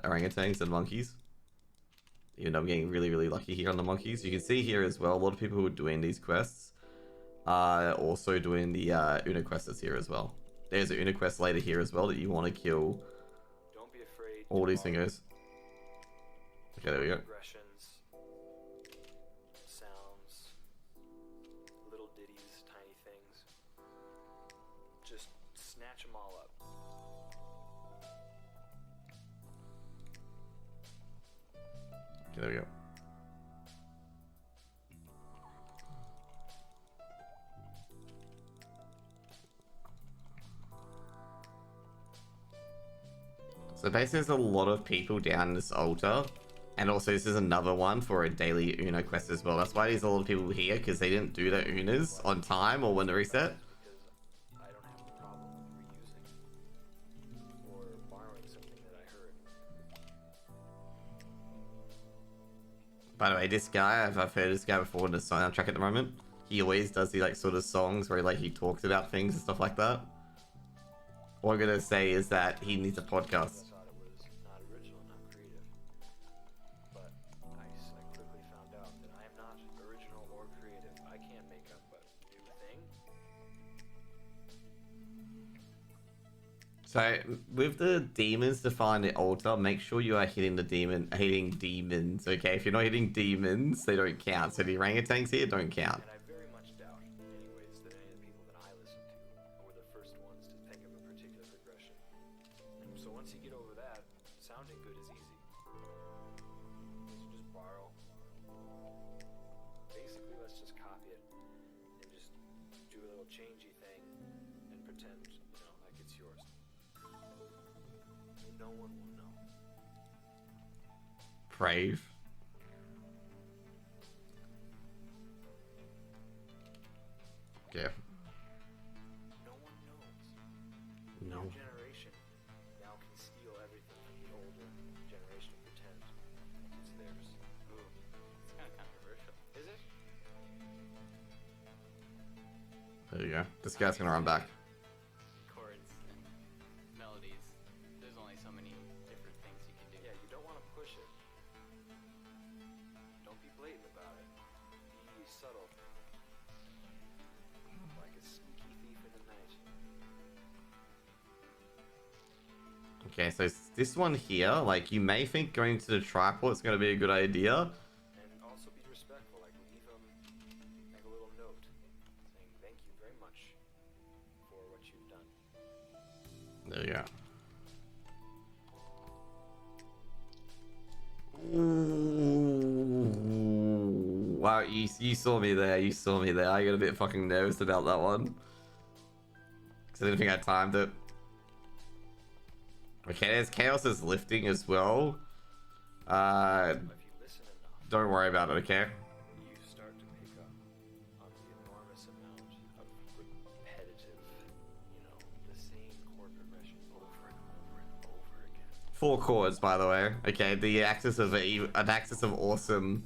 orangutans than monkeys. Even though I'm getting really, really lucky here on the monkeys. You can see here as well, a lot of people who are doing these quests are also doing the Una quests here as well. There's an Una quest later here as well that you want to kill. Don't be afraid. All these thingos. Okay, there we go. Sounds, little ditties, tiny things. Just snatch them all up. Okay, there we go. So basically there's a lot of people down this altar, and also this is another one for a daily Uno quest as well. That's why there's a lot of people here, because they didn't do their Unas on time or when they reset. I don't have a problem with reusing or borrowing something that I heard. By the way, this guy, I've heard this guy before in the soundtrack at the moment. He always does the like sort of songs where he talks about things and stuff like that. All I'm gonna say is that he needs a podcast. So with the demons to find the altar, make sure you are hitting the hitting demons. Okay, if you're not hitting demons, they don't count. So the orangutans here don't count. And I very much doubt, anyways, that any of the people that I listen to were the first ones to think of a particular progression. So once you get over that, sounding good is easy. So just borrow. Basically, let's just copy it and just do a little changey thing and pretend, like it's yours. No one will know. Brave. Yeah. No one knows. No. Your generation now can steal everything from the older generation and pretend it's theirs. Ooh, it's kind of controversial. Is it? There you go. This guy's gonna run back. Chords and melodies. There's only so many different things you can do. Yeah, you don't want to push it. Don't be blatant about it. Be subtle. Like a sneaky thief in the night. Okay, so this one here, like you may think going to the tripod is gonna be a good idea. And also be respectful. Like leave them like a little note saying thank you very much for what you've done. There you go. Ooh. Wow, you saw me there. You saw me there. I got a bit fucking nervous about that one, because I didn't think I timed it. Okay, there's chaos is lifting as well. If you listen enough, Don't worry about it, okay? you start to pick up on the enormous amount of repetitive, the same chord progression over and over and over again. 4 chords, by the way. Okay, the Axis of an Axis of Awesome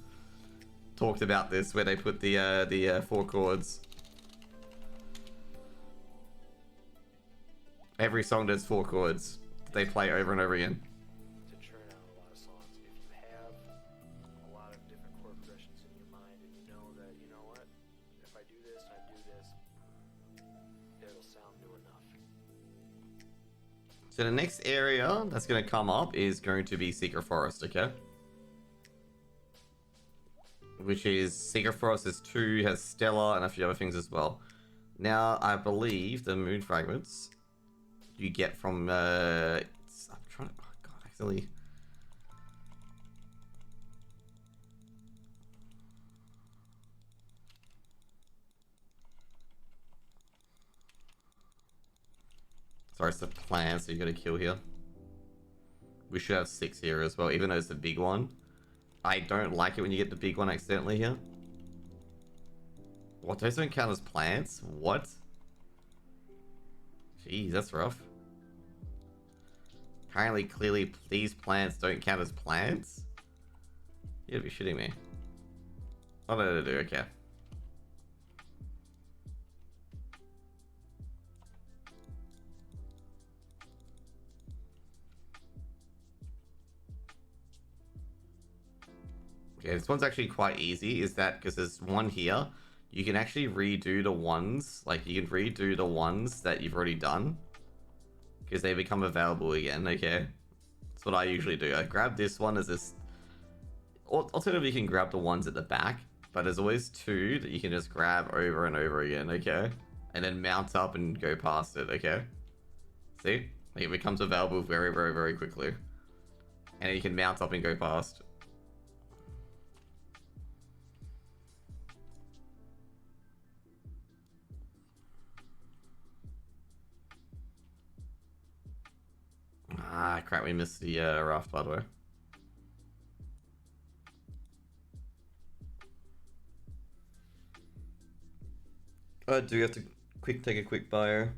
talked about this, where they put the 4 chords. Every song does 4 chords. They play over and over again. To churn out a lot of songs, if you have a lot of different chord progressions in your mind, and you know that, you know what, if I do this, it'll sound new enough. So the next area that's going to come up is going to be Secret Forest, okay? Which is Secret Forest is 2, has Stella and a few other things as well. Now, I believe the moon fragments you get from I'm trying to, oh god, actually. Sorry, it's the plan, so you gotta kill here. We should have 6 here as well, even though it's the big one. I don't like it when you get the big one accidentally here. What, those don't count as plants? What? Jeez, that's rough. Apparently, clearly, these plants don't count as plants? You'd be shitting me. Oh, no, they do, okay. Okay, this one's actually quite easy, is that because there's one here, you can actually redo the ones, like you can redo the ones that you've already done, because they become available again, okay? That's what I usually do. I grab this one as this, alternatively you can grab the ones at the back, but there's always two that you can just grab over and over again, okay? And then mount up and go past it, okay? See? Like it becomes available very, very, very quickly. And you can mount up and go past. Ah, crap, we missed the raft, by the way. I do have to take a quick bio.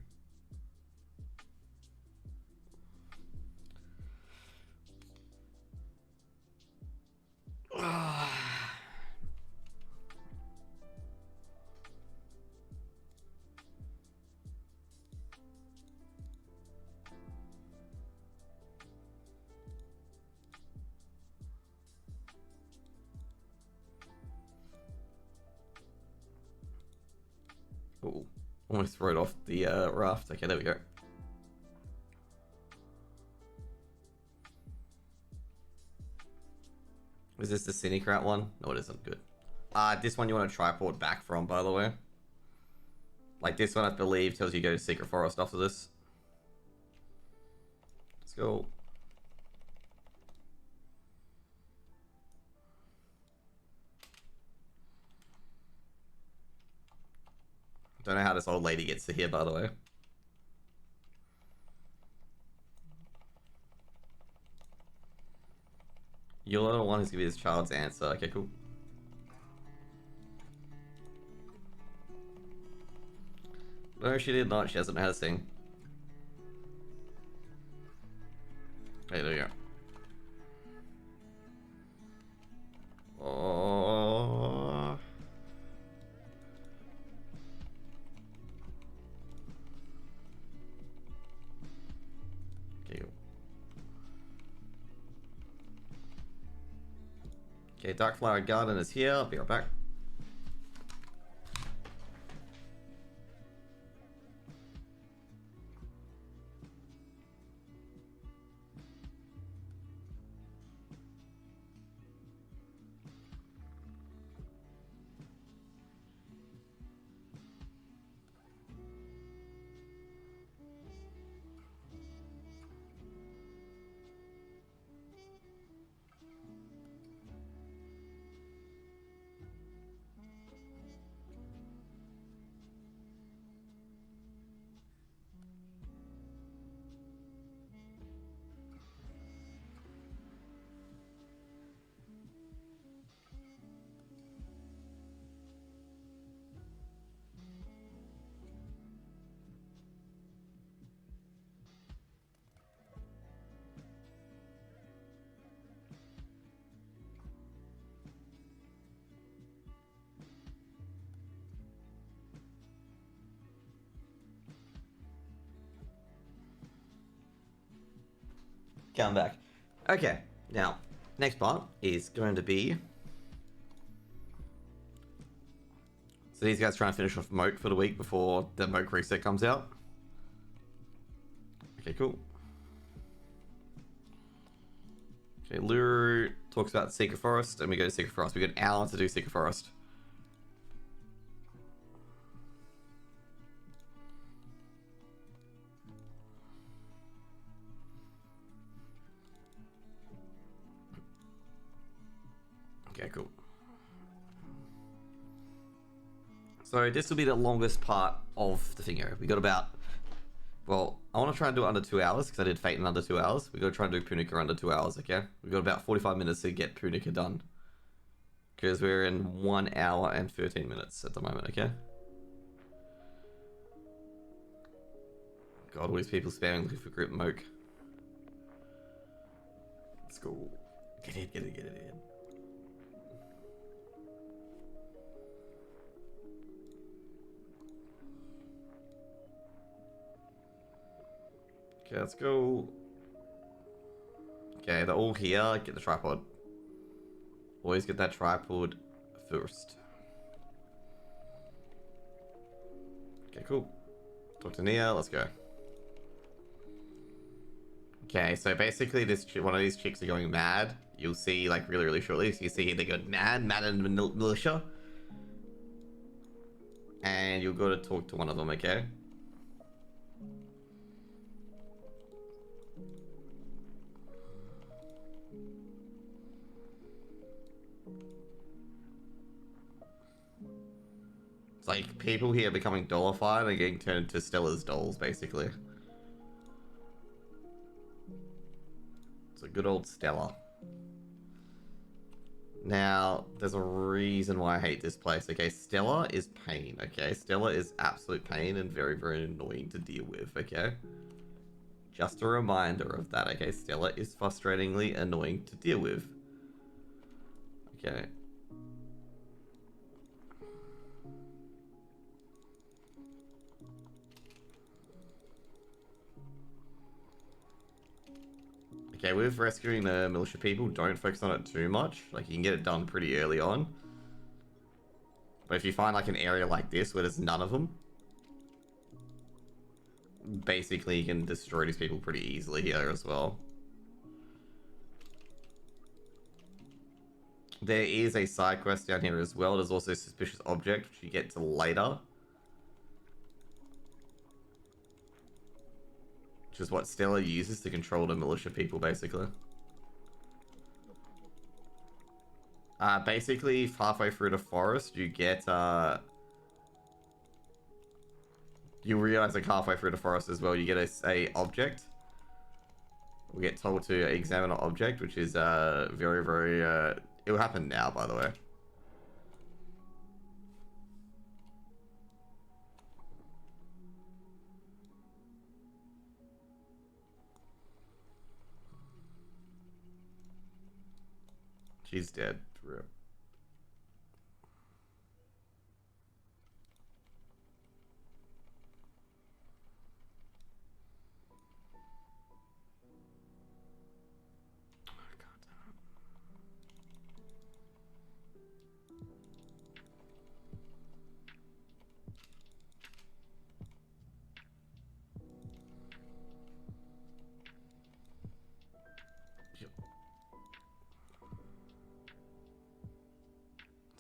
Oh, almost rode off the raft. Okay, there we go. Is this the scenic route one? No, it isn't. Good. This one you want to tripod back from, by the way. Like this one, I believe, tells you go to Secret Forest after this. Let's go. Don't know how this old lady gets to here, by the way. You're the one who's gonna be this child's answer. Okay, cool. No, she did not. She doesn't know how to sing. Hey, there you go. Oh. Okay. Okay, Darkflower Garden is here. I'll be right back. Come back. Okay, now, next part is going to be... So these guys trying to finish off Moat for the week before the Moat reset comes out. Okay, cool. Okay, Luru talks about Secret Forest, and we go to Secret Forest. We got an hour to do Secret Forest. Okay, cool. So this will be the longest part of the thing here. We got about... Well, I want to try and do it under 2 hours, because I did Fate in under 2 hours. We got to try and do Punica under 2 hours, okay? We got about 45 minutes to get Punica done. Because we're in 1 hour and 13 minutes at the moment, okay? God, all these people spamming looking for group moke. Let's go. Get it in. Okay, let's go. Okay, they're all here. Get the tripod. Always get that tripod first. Okay, cool. Talk to Nia. Let's go. Okay, so basically, one of these chicks are going mad. You'll see, like, really shortly. So you see they go mad in the militia. And you'll go to talk to one of them, okay? It's like people here becoming dollified and getting turned into Stella's dolls, basically. It's a good old Stella. Now, there's a reason why I hate this place, okay? Stella is pain, okay? Stella is absolute pain and very annoying to deal with, okay? Just a reminder of that, okay? Stella is frustratingly annoying to deal with. Okay. Okay, with rescuing the militia people, don't focus on it too much. Like, you can get it done pretty early on. But if you find, like, an area like this where there's none of them, basically you can destroy these people pretty easily here as well. There is a side quest down here as well. There's also a suspicious object, which you get to later. Which is what Stella uses to control the militia people, basically. Basically, halfway through the forest, you get, you realize, like, halfway through the forest as well, you get a object. We get told to examine an object, which is, very, it will happen now, by the way. She's dead. Rip.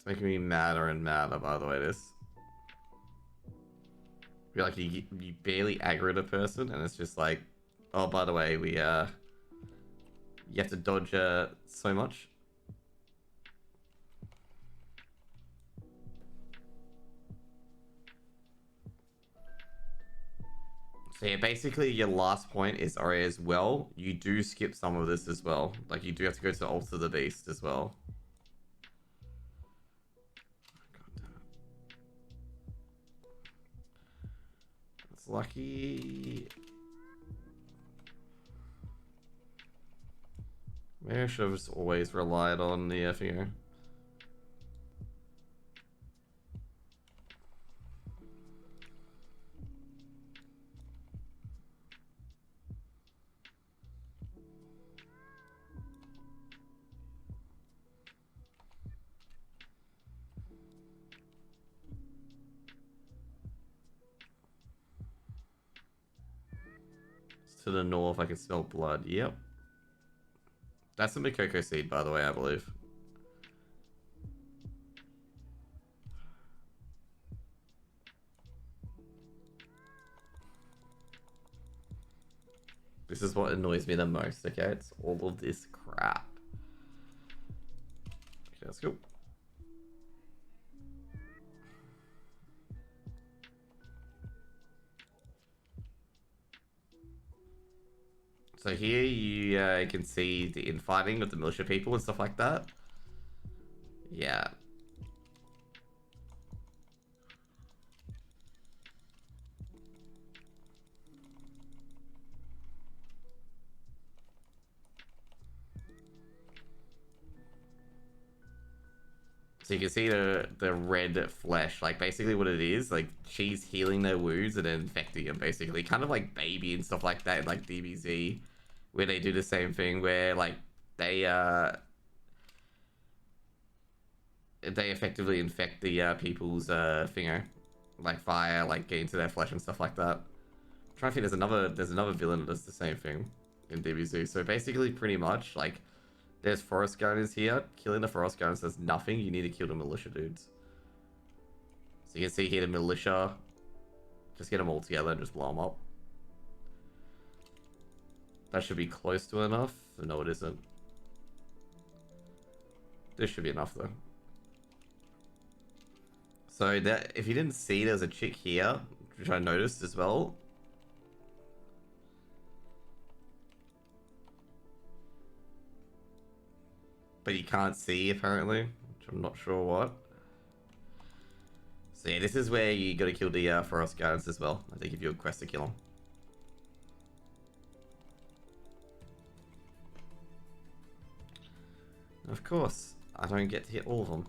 Making me madder and madder, by the way, this. Feel like you barely aggro a person, and it's just like, oh, by the way, we, you have to dodge, so much. So yeah, basically your last point is RA as well. You do skip some of this as well. Like, you do have to go to Altar the Beast as well. Lucky. Maybe I should have just always relied on the finger. To the north, I can smell blood. Yep. That's a Makoko seed, by the way, I believe. This is what annoys me the most, okay? It's all of this crap. Okay, let's go. So here you can see the infighting with the militia people and stuff like that. Yeah. So you can see the red flesh, like basically what it is, like she's healing their wounds and then infecting them, basically, kind of like Baby and stuff like that, like DBZ, where they do the same thing, where like they they effectively infect the people's finger, like fire, like get into their flesh and stuff like that. I'm trying to think, there's another villain that does the same thing in DBZ. So basically, pretty much like there's forest guardians here. Killing the forest guardians does nothing. You need to kill the militia dudes. So you can see here the militia. Just get them all together and just blow them up. That should be close to enough. No, it isn't. This should be enough though. So that, if you didn't see, there's a chick here, which I noticed as well. But you can't see apparently, which I'm not sure what. So yeah, this is where you gotta kill the forest guards as well. They give you a quest to kill them. Of course, I don't get to hit all of them.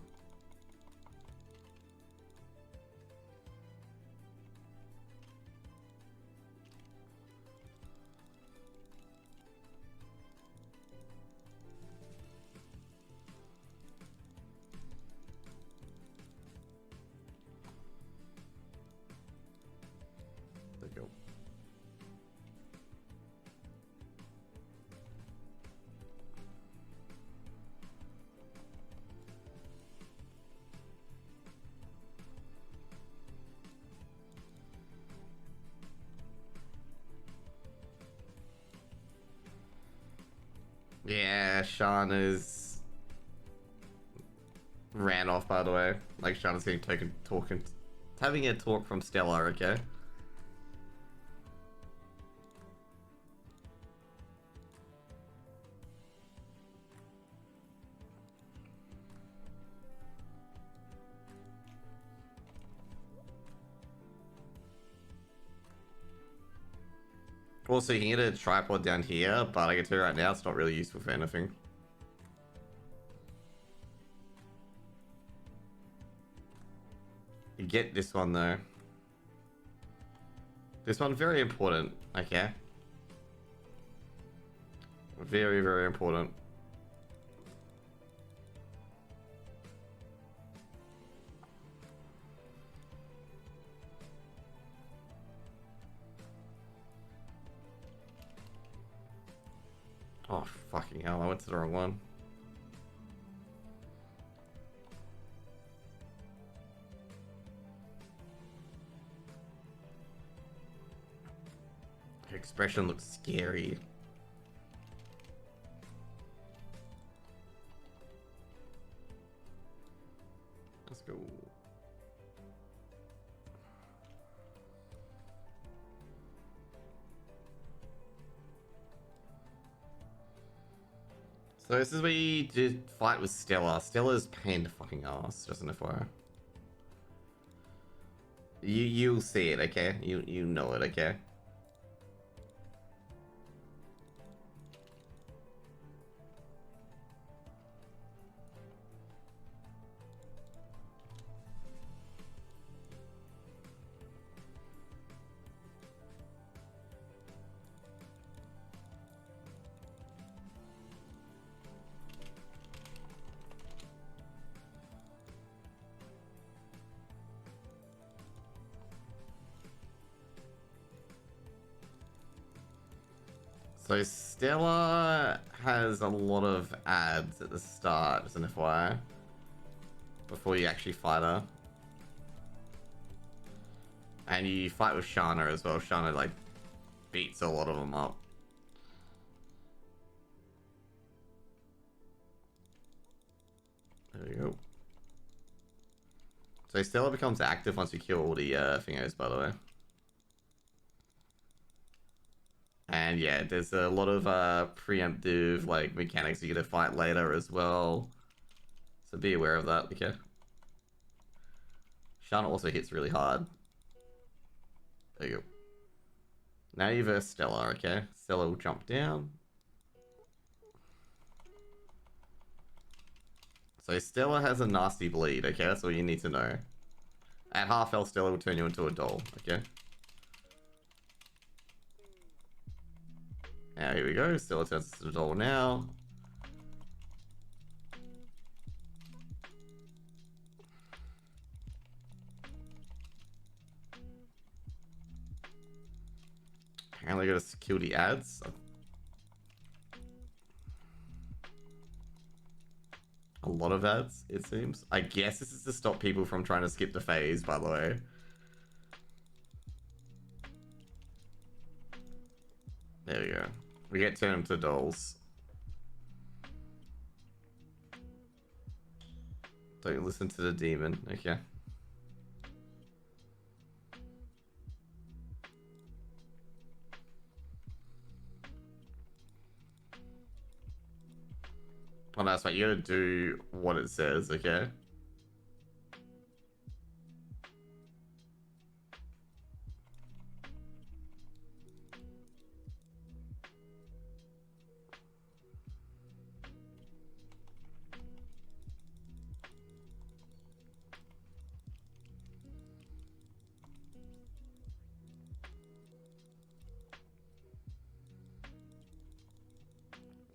There you go. Yeah, Shauna's ran off, by the way. Like, Shauna's getting talking, having a talk from Stella, okay? Also, you can get a tripod down here, but I can tell you right now, it's not really useful for anything. You get this one, though. This one, very important, okay? Very, very important. Oh, fucking hell, I went to the wrong one. Her expression looks scary. Let's go. So this is where you did fight with Stella. Stella's pain the fucking ass, just an FYI. You'll see it, okay? You know it, okay? So Stella has a lot of ads at the start, as an FYI, before you actually fight her. And you fight with Shana as well. Shana, like, beats a lot of them up. There you go. So Stella becomes active once you kill all the thingos, by the way. And yeah, there's a lot of preemptive like mechanics you get to fight later as well. So be aware of that, okay? Shana also hits really hard. There you go. Now you verse Stella, okay? Stella will jump down. So Stella has a nasty bleed, okay? That's all you need to know. At half health, Stella will turn you into a doll, okay? Now here we go. Stella turns into a doll now. Apparently I gotta kill the ads. A lot of ads, it seems. I guess this is to stop people from trying to skip the phase, by the way. There we go. We get turned into dolls. Don't listen to the demon. Okay. Oh, that's right. You gotta do what it says, okay?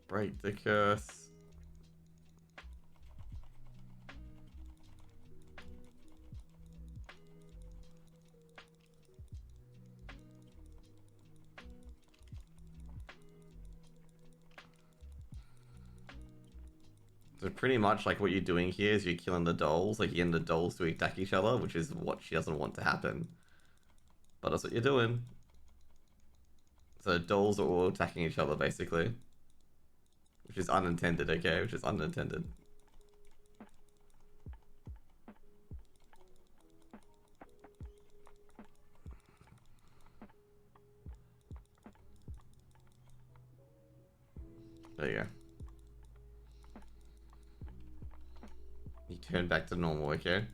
Break the curse. So pretty much like what you're doing here is you're killing the dolls, like you're getting the dolls to attack each other, which is what she doesn't want to happen. But that's what you're doing. So dolls are all attacking each other basically. Which is unintended, okay? Which is unintended. There you go. You turn back to normal, okay?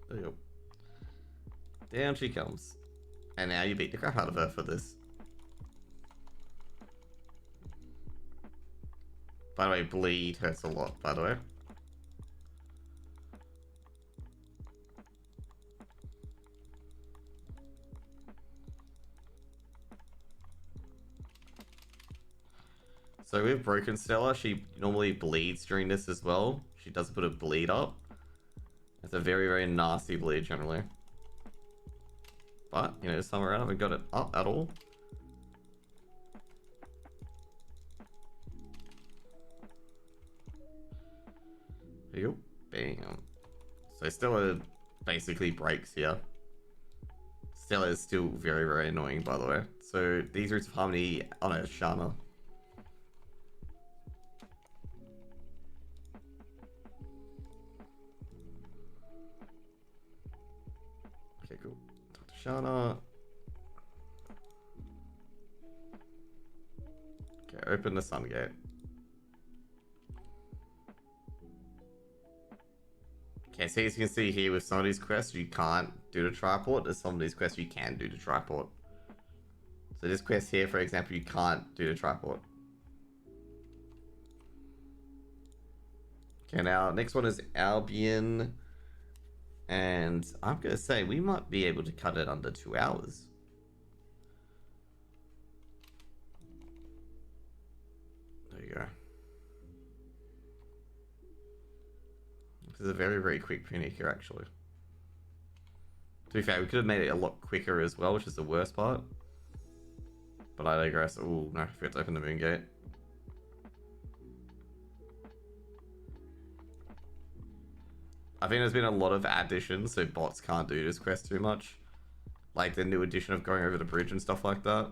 There you go. Down she comes. And now you beat the crap out of her for this. By the way, bleed hurts a lot, by the way. So with Broken Stella, she normally bleeds during this as well. She does put a bleed up. It's a very, very nasty bleed generally. But, you know, this time around I haven't got it up at all. There you go. Bam. So Stella basically breaks here. Stella is still very, very annoying, by the way. So these Roots of Harmony... Oh no, Shana. Okay, cool. Talk to Shana. Okay, open the Sun Gate. Okay, so as you can see here with some of these quests, you can't do the triport. There's some of these quests you can do the triport. So this quest here, for example, you can't do the triport. Okay, now next one is Albion. And I'm going to say we might be able to cut it under 2 hours. There you go. This is a very, very quick Punika, actually. To be fair, we could have made it a lot quicker as well, which is the worst part. But I digress. Oh, no, I forgot to open the moon gate. I think there's been a lot of additions, so bots can't do this quest too much. Like the new addition of going over the bridge and stuff like that.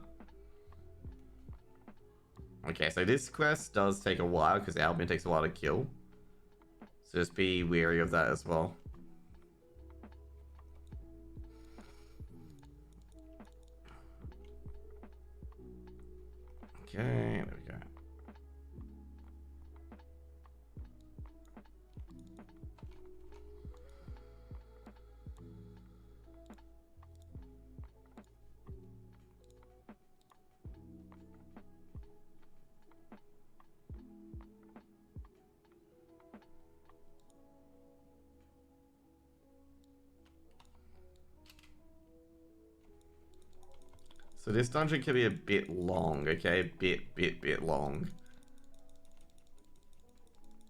Okay, so this quest does take a while, because Albion takes a while to kill. So just be wary of that as well. Okay, there we go. So this dungeon can be a bit long, okay? Bit long.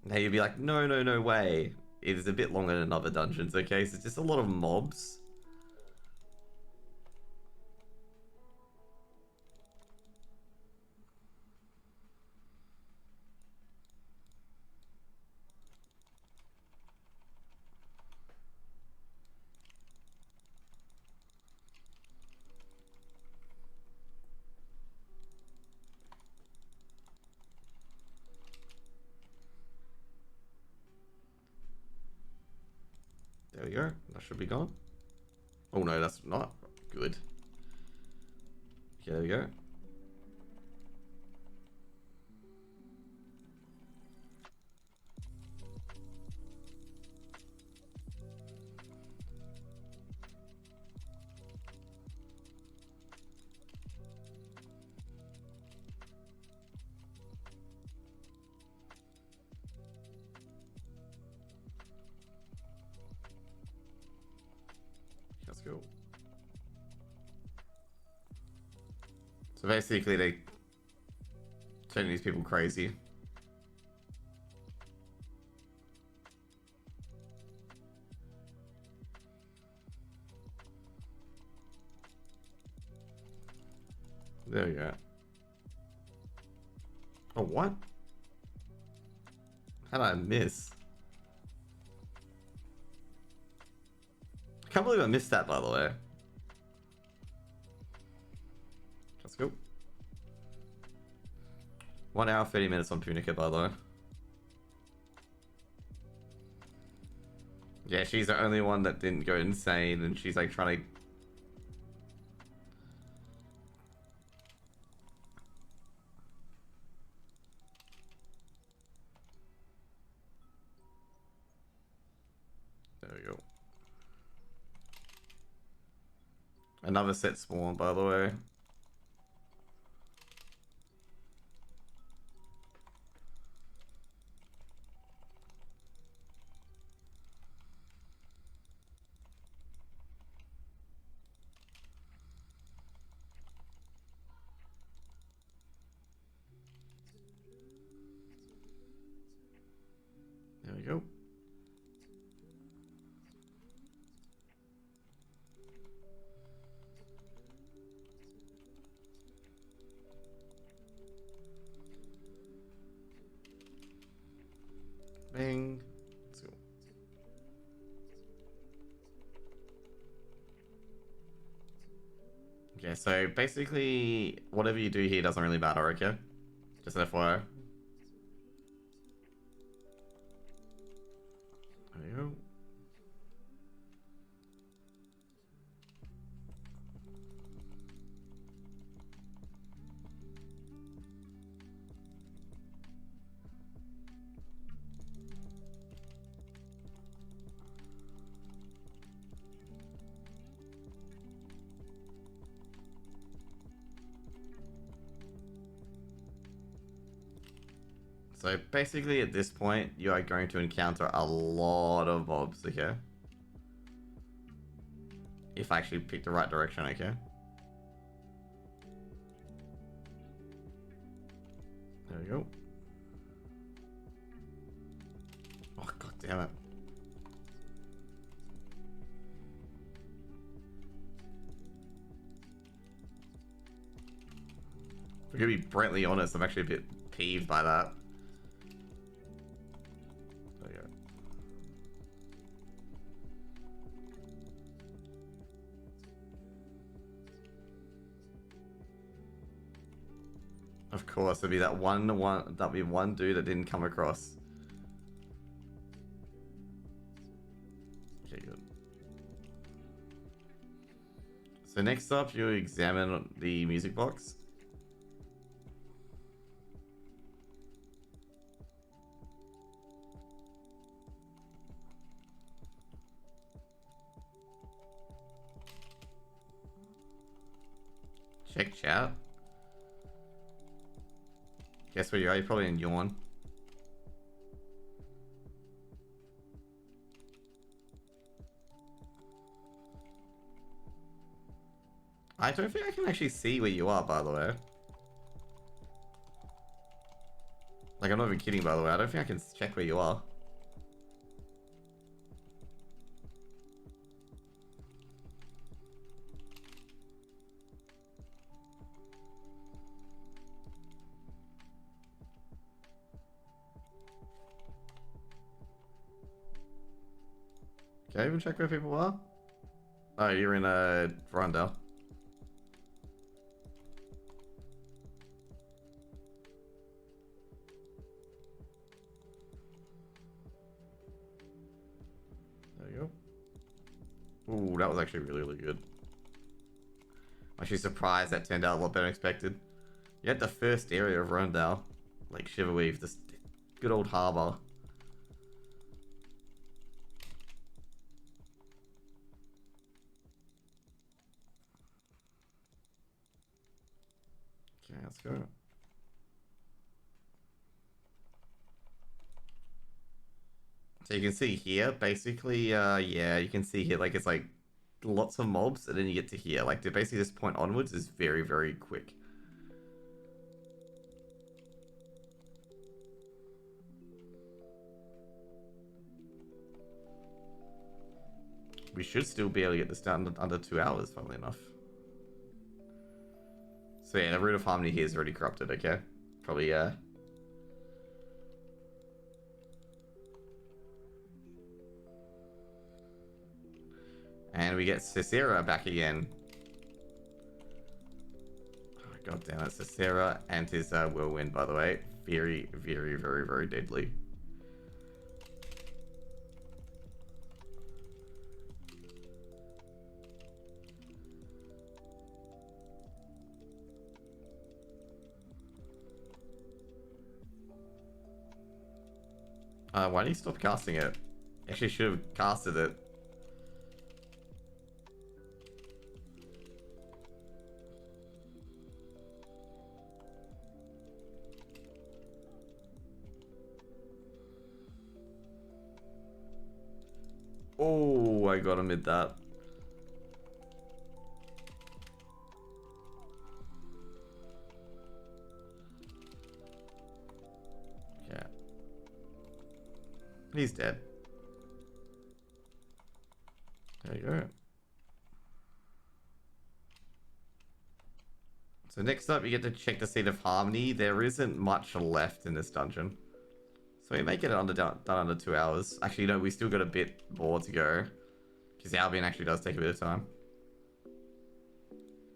Now you'd be like, no way. It is a bit longer than other dungeons, okay? So it's just a lot of mobs. There we go. That should be gone. Oh no, that's not good. Okay, there we go. Let's go. So basically, they turn these people crazy. There we go. Oh, what? How did I miss? I can't believe I missed that, by the way. Let's go. 1 hour, 30 minutes on Punica, by the way. Yeah, she's the only one that didn't go insane, and she's like trying to... There we go. Another set spawn, by the way. There we go. Bang. Let's go. Okay, so basically, whatever you do here doesn't really matter, okay? Just an FYI. There you go. So basically at this point, you are going to encounter a lot of mobs, okay? If I actually pick the right direction, okay? There we go. Oh, god damn it. If we're gonna be brightly honest, I'm actually a bit peeved by that. There we go. Of course, there'll be that one dude that didn't come across. So next up, you examine the music box. Check chat. Guess where you are? You're probably in Yawn. I don't think I can actually see where you are, by the way. Like, I'm not even kidding, by the way. I don't think I can check where you are. Can I even check where people are? Oh, you're in a Rondell. There you go. Ooh, that was actually really, really good. I'm actually surprised that turned out a lot better than expected. You had the first area of Rondell, like Shiverweave, this good old harbor. Okay, let's go. So you can see here, basically, yeah, you can see here, like, it's like lots of mobs, and then you get to here. Like, basically this point onwards is very, very quick. We should still be able to get this done under 2 hours, funnily enough. So yeah, the root of harmony here is already corrupted, okay? Probably, And we get Cicera back again. Oh, God damn it, Cicera and his whirlwind, by the way. Very, very, very, very deadly. Why did he stop casting it? Actually should have casted it. Oh, I got him mid that. Yeah. He's dead. There you go. So next up, you get to check the Seat of Harmony. There isn't much left in this dungeon. So we make it done under 2 hours. Actually, no, we still got a bit more to go. Because Albion actually does take a bit of time.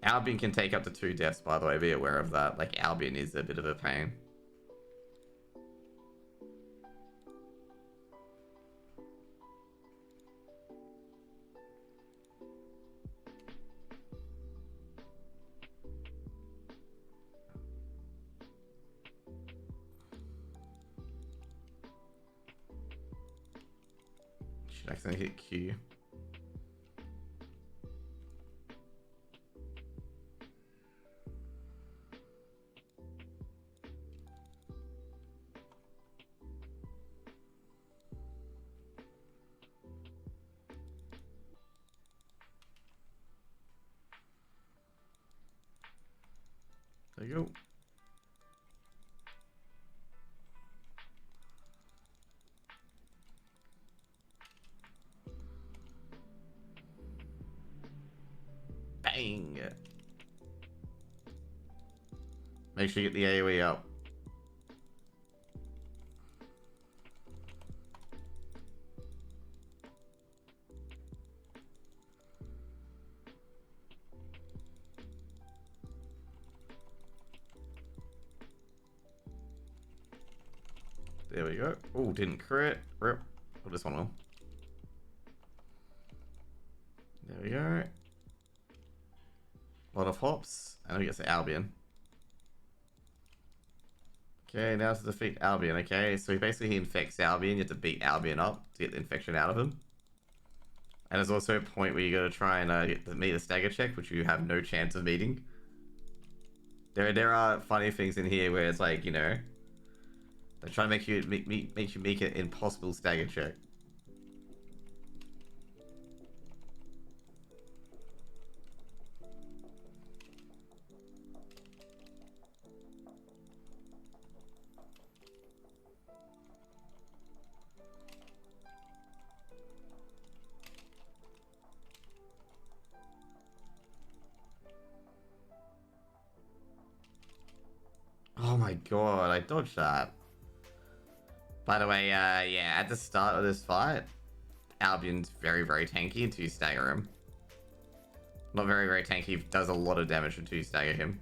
Albion can take up to 2 deaths, by the way. Be aware of that. Like, Albion is a bit of a pain. Should accidentally hit Q. There you go. Bang! Make sure you get the AoE up. There we go. Oh, didn't crit. Rip. Oh, this one will. There we go. lot of hops. And we get to Albion. Okay, now to defeat Albion, okay? So he infects Albion, you have to beat Albion up to get the infection out of him. And there's also a point where you gotta try and meet the stagger check, which you have no chance of meeting. There are funny things in here where it's like, you know, they try to make you make an impossible stagger check. Oh my god, I dodged that. By the way, yeah, at the start of this fight, Albion's very, very tanky until you stagger him. Not very, very tanky, does a lot of damage until you stagger him.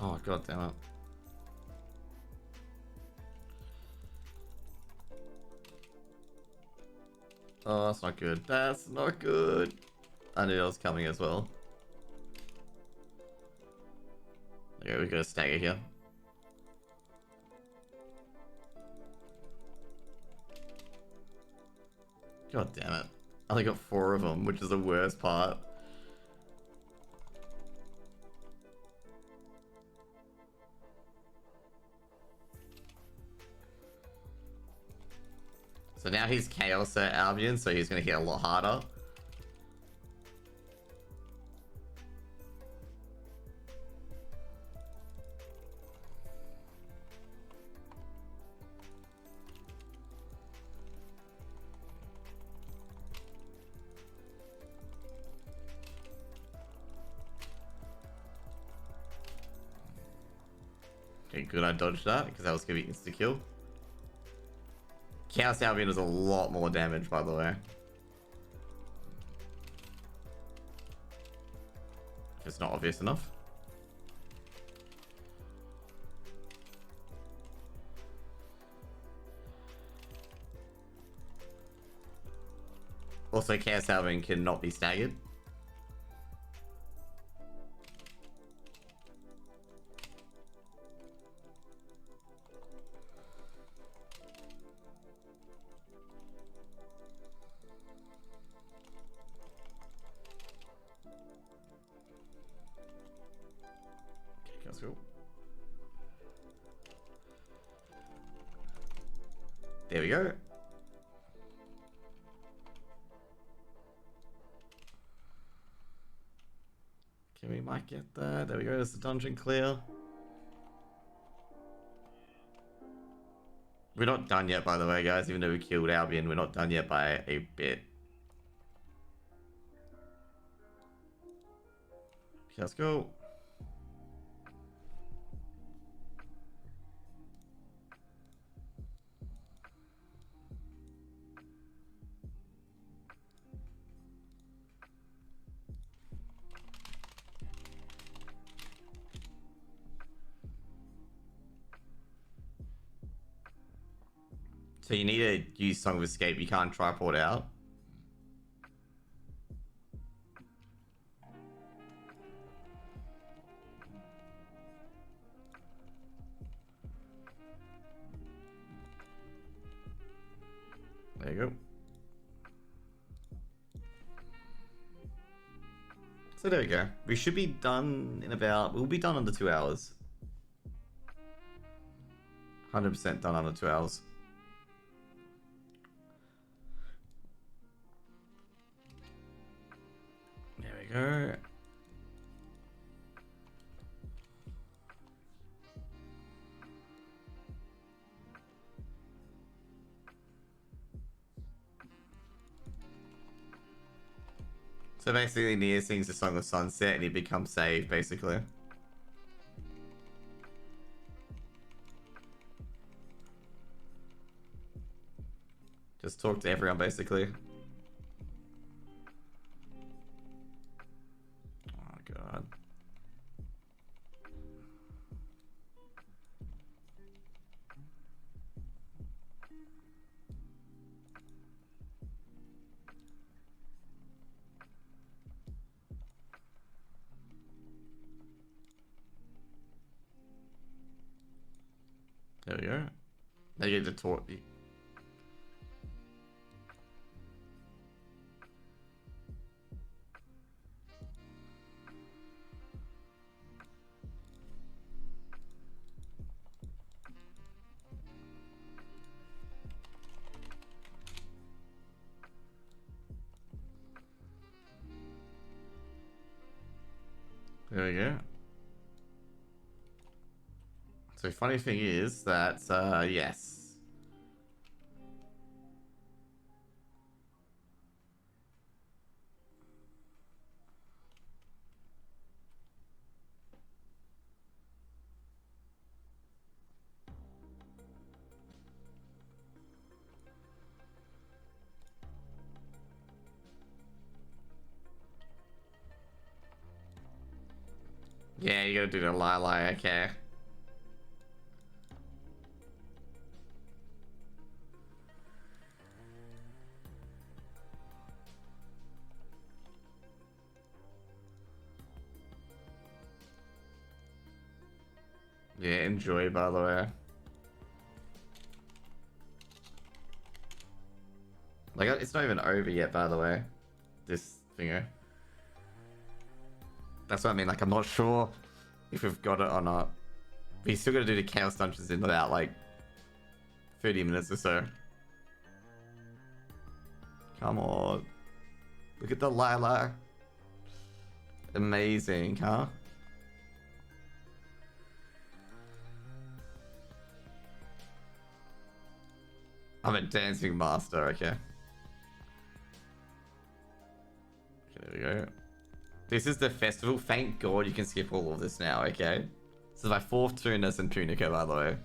Oh, god damn it. Oh, that's not good. That's not good. I knew that was coming as well. Okay, we got a stagger here. God damn it. I only got 4 of them, which is the worst part. So now he's Chaos at Albion, so he's going to hit a lot harder. Okay, good, I dodged that, because that was going to be insta-kill. Chaos Albion does a lot more damage, by the way. If it's not obvious enough. Also, Chaos Albion cannot be staggered. Cool. There we go. Okay, we might get that. There we go. There's the dungeon clear. We're not done yet, by the way, guys. Even though we killed Albion, we're not done yet by a bit. Okay, let's go. So you need to use Song of Escape. You can't tripod out. There you go. So there we go. We should be done in about... We'll be done under 2 hours. 100% done under 2 hours. There we go. So basically, Nia sings the song of sunset and he becomes saved, basically. Just talk to everyone, basically. Oh, God. There we go. They get to talk. There we go. So funny thing is that, yes. Yeah, you gotta do the lie, okay. Yeah, enjoy, by the way. Like, it's not even over yet, by the way. This thingo. That's what I mean, like, I'm not sure if we've got it or not. But you still gotta do the Chaos Dungeons in about, like, 30 minutes or so. Come on. Look at the Lila. Amazing, huh? I'm a dancing master, okay. Okay, there we go. This is the festival. Thank God you can skip all of this now, okay? This is my 4th Tunas and Punica, by the way.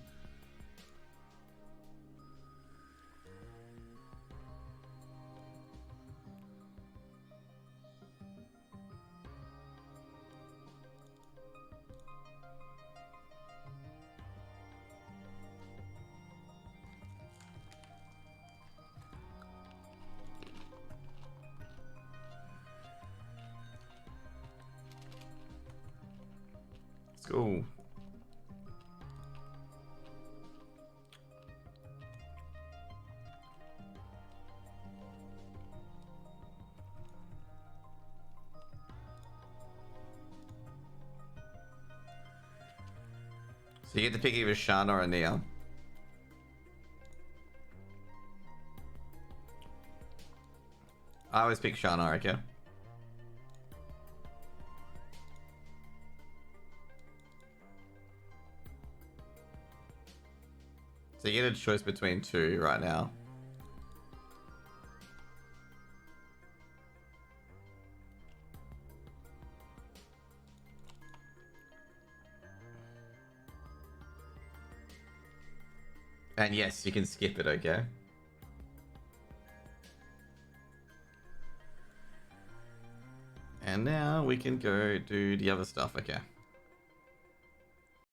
Let's go. So you get to pick either Shana or Nia. I always pick Shana, okay? So you get a choice between 2 right now. And yes, you can skip it, okay? And now we can go do the other stuff, okay?